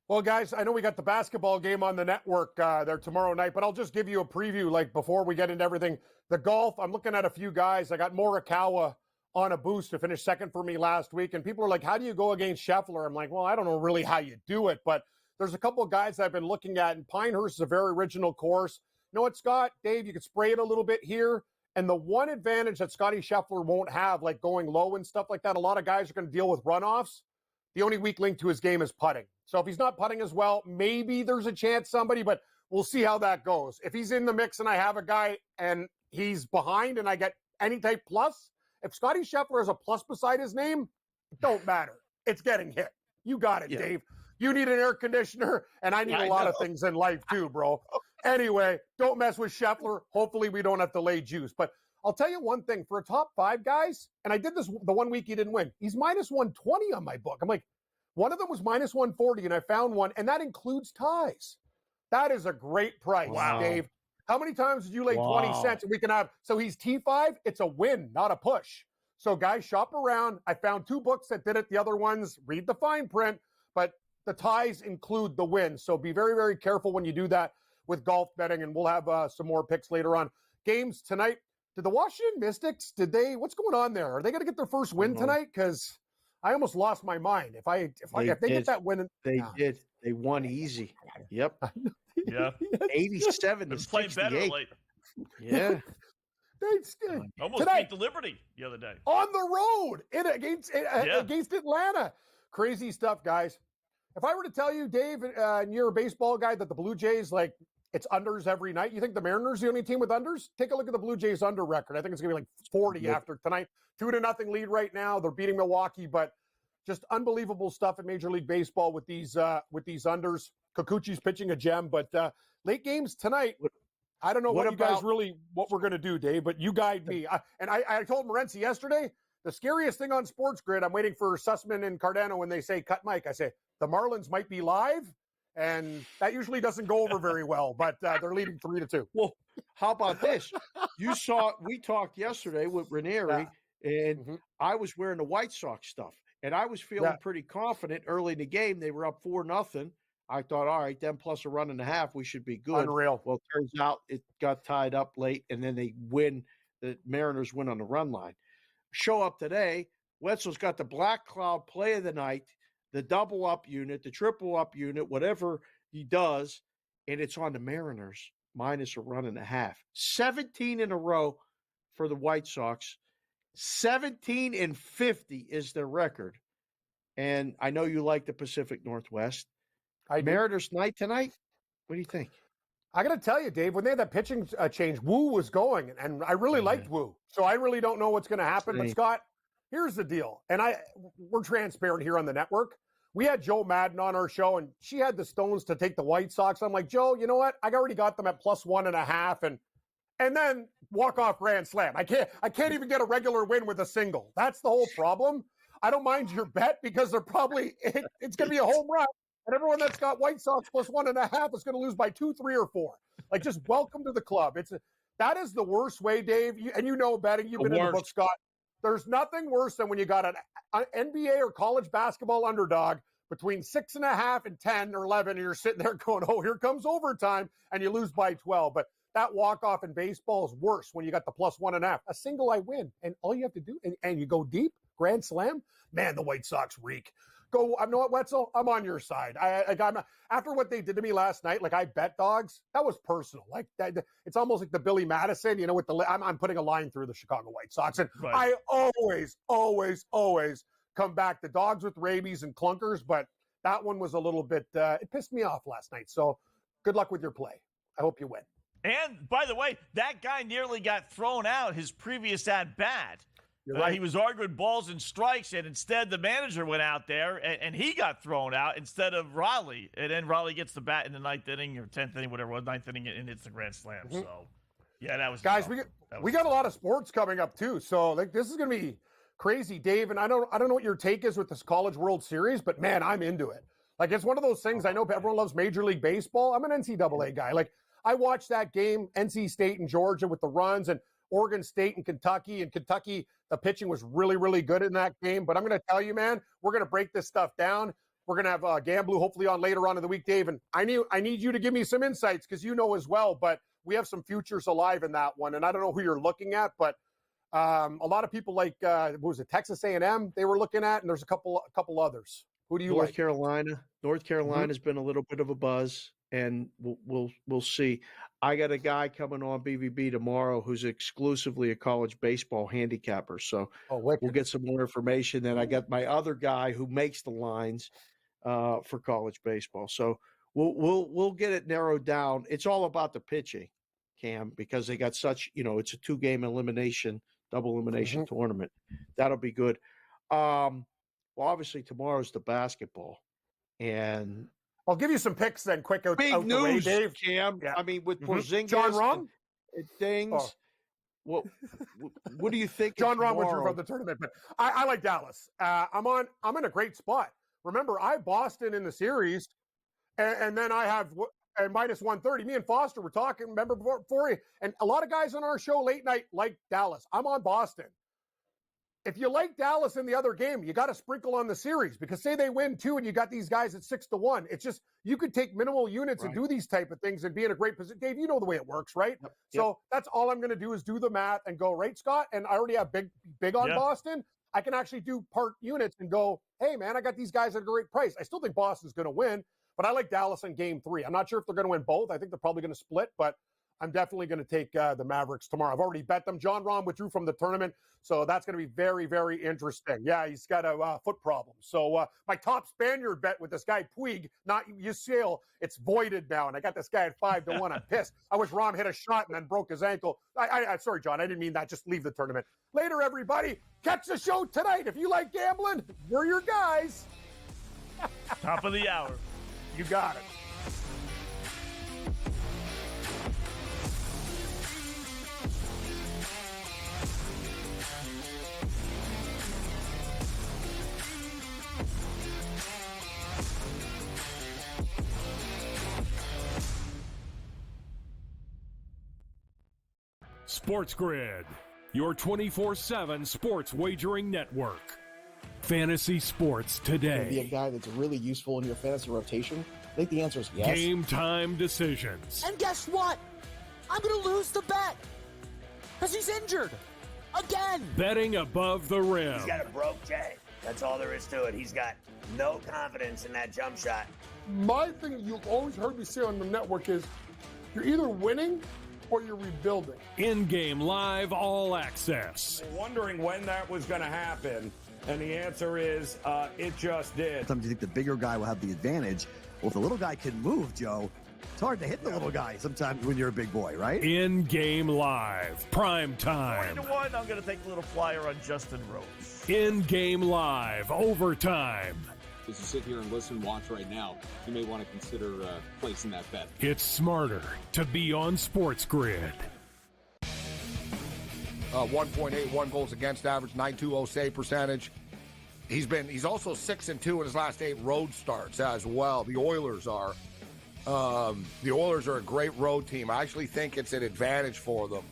Well, guys, I know we got the basketball game on the network there tomorrow night, but I'll just give you a preview, like, before we get into everything. The golf, I'm looking at a few guys. I got Morikawa on a boost to finish second for me last week, and people are like, how do you go against Scheffler? I'm like, well, I don't know really how you do it, but there's a couple of guys I've been looking at, and Pinehurst is a very original course. You know what, Scott? Dave, you could spray it a little bit here. And the one advantage that Scotty Scheffler won't have, like going low and stuff like that, a lot of guys are going to deal with runoffs. The only weak link to his game is putting. So if he's not putting as well, maybe there's a chance somebody, but we'll see how that goes. If he's in the mix and I have a guy and he's behind and I get any type plus, if Scotty Scheffler has a plus beside his name, it don't matter. It's getting hit. You got it, Dave. You need an air conditioner, and I need a lot of things in life too, bro. Anyway, don't mess with Scheffler. Hopefully we don't have to lay juice. But I'll tell you one thing. For a top 5 guys, and I did this the one week he didn't win, he's minus 120 on my book. I'm like, one of them was minus 140, and I found one, and that includes ties. That is a great price, Dave. How many times did you lay 20 cents and we can have? So he's T5. It's a win, not a push. So guys, shop around. I found 2 books that did it. The other ones, read the fine print, but the ties include the win. So be very, very careful when you do that with golf betting, and we'll have some more picks later on. Games tonight. Did the Washington Mystics, what's going on there? Are they going to get their first win tonight? Because I almost lost my mind. If they get that win. They did. They won easy. Yep. Yeah. 87 to played better 68. late. Yeah. Almost beat the Liberty the other day. On the road against Atlanta. Crazy stuff, guys. If I were to tell you, Dave, and you're a baseball guy, that the Blue Jays, it's unders every night, you think the Mariners are the only team with unders? Take a look at the Blue Jays under record. I think it's going to be 40 after tonight. 2-0 lead right now. They're beating Milwaukee, but just unbelievable stuff in Major League Baseball with these unders. Kikuchi's pitching a gem, but late games tonight. I don't know what we're going to do, Dave, but you guide me. I told Morency yesterday, the scariest thing on SportsGrid, I'm waiting for Sussman and Cardano when they say cut mic. I say the Marlins might be live, and that usually doesn't go over very well, but they're leading 3-2. Well, how about this? We talked yesterday with Ranieri, and I was wearing the White Sox stuff, and I was feeling pretty confident early in the game. They were up 4-0. I thought, all right, then plus a run and a half, we should be good. Unreal. Well, it turns out it got tied up late, and then they win. The Mariners win on the run line. Show up today, Wetzel's got the Black Cloud play of the night, the double up unit, the triple up unit, whatever he does, and it's on the Mariners minus a run and a half. 17 in a row for the White Sox. 17-50 is their record. And I know you like the Pacific Northwest. Mariners night tonight? What do you think? I got to tell you, Dave, when they had that pitching change, Wu was going, and I really liked Wu. So I really don't know what's going to happen. But, Scott, here's the deal. And we're transparent here on the network. We had Joe Madden on our show, and she had the Stones to take the White Sox. I'm like, Joe, you know what? I already got them at plus 1.5, and then walk-off grand slam. I can't even get a regular win with a single. That's the whole problem. I don't mind your bet because they're probably it's going to be a home run. And everyone that's got White Sox plus 1.5 is going to lose by 2, 3, or 4. Just welcome to the club. That is the worst way, Dave. And you know betting. You've been in the book, Scott. There's nothing worse than when you got an NBA or college basketball underdog between 6.5 and 10 or 11, and you're sitting there going, "Oh, here comes overtime," and you lose by 12. But that walk off in baseball is worse when you got the plus 1.5. A single, I win, and all you have to do, and you go deep, grand slam. Man, the White Sox reek. Go, you know what, Wetzel? I'm on your side. After what they did to me last night, I bet dogs. That was personal. It's almost like the Billy Madison, with I'm putting a line through the Chicago White Sox, and I always come back to dogs with rabies and clunkers. But that one was a little bit. It pissed me off last night. So good luck with your play. I hope you win. And by the way, that guy nearly got thrown out his previous at bat. Right. He was arguing balls and strikes, and instead the manager went out there, and he got thrown out instead of Raleigh. And then Raleigh gets the bat in the 9th inning or 10th inning, whatever it was, 9th inning, and it's a grand slam. So, yeah, that was guys. We got a lot of sports coming up too. So this is going to be crazy, Dave. And I don't know what your take is with this College World Series, but man, I'm into it. It's one of those things. I know everyone loves Major League Baseball. I'm an NCAA guy. I watched that game, NC State and Georgia with the runs, and Oregon State and Kentucky. And Kentucky, the pitching was really, really good in that game. But I'm going to tell you, man, we're going to break this stuff down. We're going to have Gamblu hopefully on later on in the week, Dave. And I need you to give me some insights because you know as well. But we have some futures alive in that one. And I don't know who you're looking at, but a lot of people Texas A&M they were looking at, and there's a couple others. Who do you North like? Carolina. North Carolina's been a little bit of a buzz, and we'll see. I got a guy coming on BVB tomorrow who's exclusively a college baseball handicapper, so we'll get some more information. And I got my other guy who makes the lines for college baseball. So we'll get it narrowed down. It's all about the pitching, Cam, because they got such, it's a 2-game elimination, double elimination tournament. That'll be good. Well, obviously tomorrow's the basketball, and I'll give you some picks then, quick out, big out the way, news, Dave. Cam. Yeah. I mean, with Porzingis John Rahm? and things. What do you think? John Rahm withdrew tomorrow? from the tournament, but I like Dallas. I'm in a great spot. Remember, I have Boston in the series, and then I have minus 130. Me and Foster were talking, remember, before you, and a lot of guys on our show late night like Dallas. I'm on Boston. If you like Dallas in the other game, you got to sprinkle on the series, because say they win 2 and you got these guys at 6-1. It's just, you could take minimal units and do these type of things and be in a great position. Dave, you know the way it works, right? Yep. So that's all I'm going to do is do the math and go, right, Scott? And I already have big on Boston. I can actually do part units and go, hey, man, I got these guys at a great price. I still think Boston's going to win, but I like Dallas in game 3. I'm not sure if they're going to win both. I think they're probably going to split, but I'm definitely going to take the Mavericks tomorrow. I've already bet them. John Rahm withdrew from the tournament, so that's going to be very, very interesting. Yeah, he's got a foot problem. So my top Spaniard bet with this guy Puig, not Yusel, it's voided now, and I got this guy at 5-1. I'm pissed. I wish Rahm hit a shot and then broke his ankle. Sorry, John, I didn't mean that. Just leave the tournament. Later, everybody. Catch the show tonight. If you like gambling, we're your guys. Top of the hour. You got it. SportsGrid, your 24/7 sports wagering network. Fantasy sports Be a today. guy that's really useful in your fantasy rotation? I think the answer is yes. Game time decisions. And guess what? I'm going to lose the bet because he's injured again. Betting above the rim. He's got a broke J. That's all there is to it. He's got no confidence in that jump shot. My thing you've always heard me say on the network is you're either winning or you're rebuilding. InGame live all access. Wondering when that was going to happen, and the answer is it just did. Sometimes you think the bigger guy will have the advantage. Well, if the little guy can move, Joe, it's hard to hit the little guy sometimes when you're a big boy, right? InGame live, prime time. 3-1, I'm going to take a little flyer on Justin Rose. InGame live, overtime. As you sit here and listen, watch right now, you may want to consider placing that bet. It's smarter to be on SportsGrid. 1.81 goals against average, 920 save percentage. He's also 6-2 in his last 8 road starts as well. The Oilers are a great road team. I actually think it's an advantage for them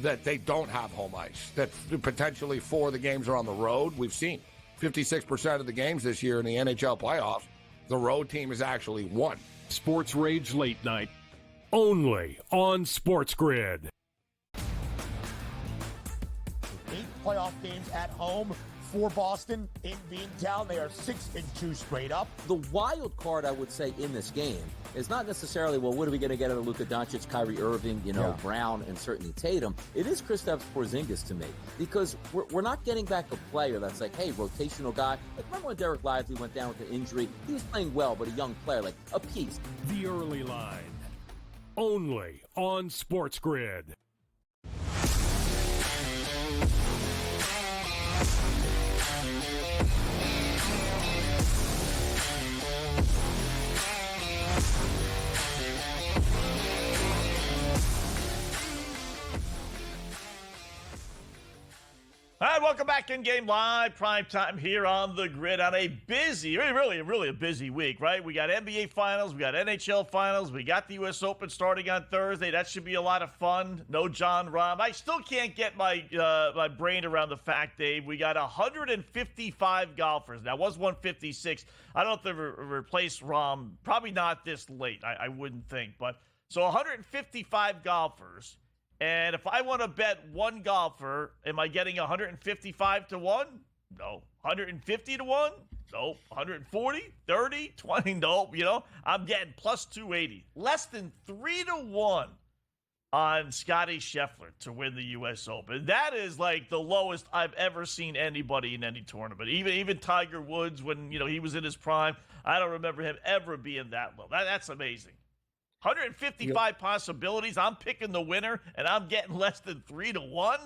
that they don't have home ice. That potentially 4 of the games are on the road. We've seen 56% of the games this year in the NHL playoffs, the road team has actually won. Sports Rage Late Night, only on SportsGrid. 8 playoff games at home for Boston in Beantown. They are 6-2 straight up. The wild card, I would say, in this game is not necessarily, well, what are we going to get out of Luka Doncic, Kyrie Irving, Brown, and certainly Tatum. It is Kristaps Porzingis to me, because we're not getting back a player that's like, hey, rotational guy. Like, remember when Derek Lively went down with an injury? He was playing well, but a young player, like a piece. The early line, only on SportsGrid. All right, welcome back in-game live, prime time here on the grid on a busy, really a busy week, right? We got NBA Finals, we got NHL Finals, we got the U.S. Open starting on Thursday. That should be a lot of fun. No John Rahm. I still can't get my my brain around the fact, Dave, we got 155 golfers. Now, it was 156. I don't know if they replaced Rahm. Probably not this late, I wouldn't think. But so 155 golfers. And if I want to bet one golfer, am I getting 155 to 1? No. 150 to 1? Nope. 140, 30, 20? Nope. I'm getting plus 280. Less than 3 to 1 on Scotty Scheffler to win the U.S. Open. That is like the lowest I've ever seen anybody in any tournament. Even Tiger Woods, when he was in his prime, I don't remember him ever being that low. That's amazing. 155 possibilities. I'm picking the winner, and I'm getting less than 3 to 1.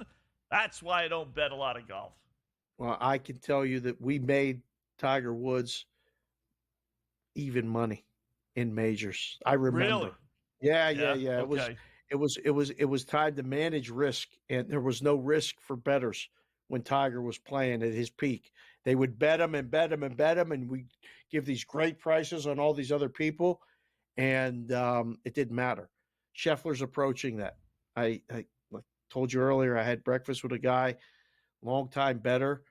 That's why I don't bet a lot of golf. Well, I can tell you that we made Tiger Woods even money in majors. I remember. Really? Yeah. Okay. It was time to manage risk, and there was no risk for bettors when Tiger was playing at his peak. They would bet him and bet him and bet him, and we give these great prices on all these other people, and it didn't matter. Scheffler's approaching that. I told you earlier, I had breakfast with a guy, long-time bettor.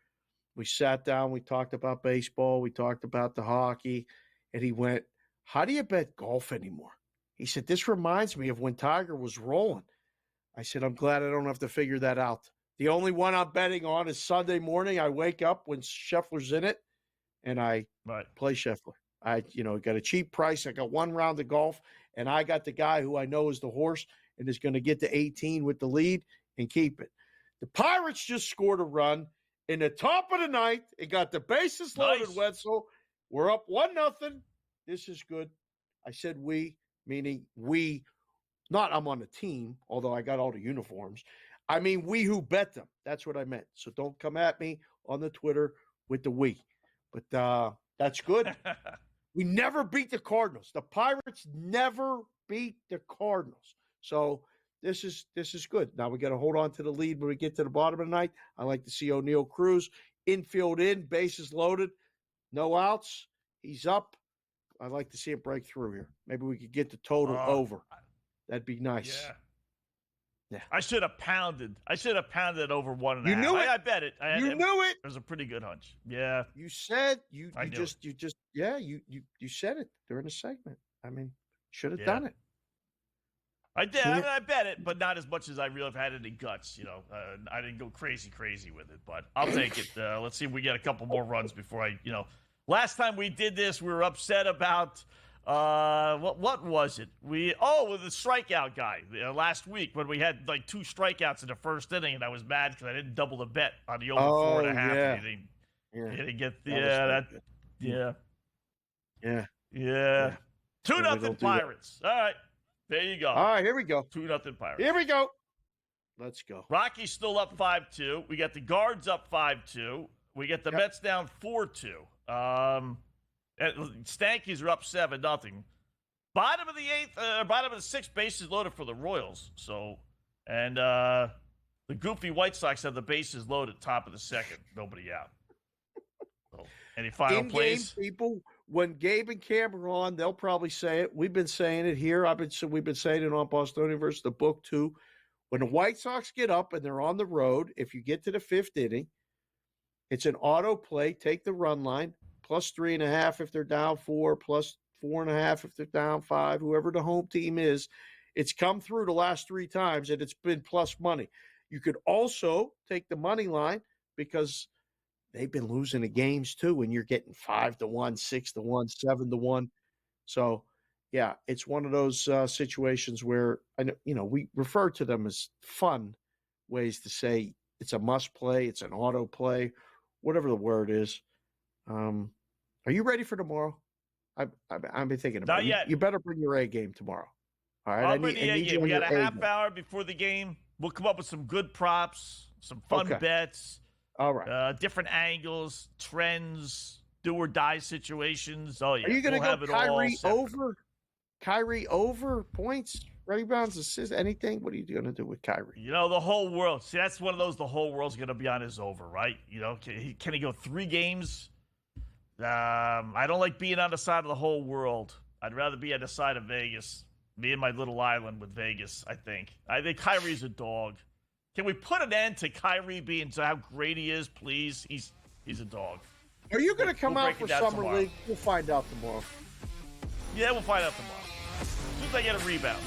We sat down, we talked about baseball, we talked about the hockey, and he went, "How do you bet golf anymore?" He said, "This reminds me of when Tiger was rolling." I said, "I'm glad I don't have to figure that out. The only one I'm betting on is Sunday morning. I wake up when Scheffler's in it, and I play Scheffler. I got a cheap price. I got one round of golf, and I got the guy who I know is the horse and is going to get to 18 with the lead and keep it." The Pirates just scored a run in the top of the ninth. It got the bases loaded, Wetzel. We're up 1-0. This is good. I said we, meaning we, not I'm on the team, although I got all the uniforms. I mean, we who bet them. That's what I meant. So don't come at me on the Twitter with the we. But that's good. We never beat the Cardinals. The Pirates never beat the Cardinals. So this is good. Now we got to hold on to the lead when we get to the bottom of the night. I like to see O'Neal Cruz infield in, bases loaded, no outs. He's up. I'd like to see him break through here. Maybe we could get the total over. That'd be nice. Yeah. I should have pounded. It over 1.5. You knew it. I bet it. You knew it. It was a pretty good hunch. Yeah. You said you said it during the segment. I mean, should have done it. I did. I mean, I bet it, but not as much as I really have had any guts. I didn't go crazy with it, but I'll take it. Let's see if we get a couple more runs before I. Last time we did this, we were upset about what was it? With the strikeout guy last week when we had like 2 strikeouts in the first inning, and I was mad because I didn't double the bet on the over 4.5. Yeah. He didn't get Yeah. 2-0 Pirates. All right. There you go. All right, here we go. 2-0 Pirates. Here we go. Let's go. Rocky's still up 5-2. We got the Guards up 5-2. We get the Mets down 4-2. Stankies are up 7-0. Bottom of the 8th, bottom of the 6th, bases loaded for the Royals. So, and the goofy White Sox have the bases loaded, top of the 2nd. Nobody out. So, any final plays? People, when Gabe and Cam are on, they'll probably say it. We've been saying it here. We've been saying it on Bostonian versus the book too. When the White Sox get up and they're on the road, if you get to the 5th inning, it's an auto play. Take the run line, plus 3.5 if they're down 4, plus 4.5 if they're down 5, whoever the home team is. It's come through the last 3 times, and it's been plus money. You could also take the money line because they've been losing the games too, and you're getting 5-1, 6-1, 7-1. So, yeah, it's one of those situations where we refer to them as fun ways to say it's a must play, it's an auto play, whatever the word is. Are you ready for tomorrow? I've been thinking about it. Not yet. You better bring your A game tomorrow. All right. I'll bring the A game. We got a half hour before the game. We'll come up with some good props, some fun bets. All right. Different angles, trends, do or die situations. Oh yeah. Are you going to go Kyrie over? Kyrie over points, rebounds, assists, anything? What are you going to do with Kyrie? The whole world. See, that's one of those. The whole world's going to be on his over, right? Can he go 3 games? I don't like being on the side of the whole world. I'd rather be on the side of Vegas. Me and my little island with Vegas, I think. Kyrie's a dog. Can we put an end to Kyrie being how great he is, please? He's a dog. Are you going to come out for Summer tomorrow. League? We'll find out tomorrow. Yeah, we'll find out tomorrow. As soon as I get a rebound.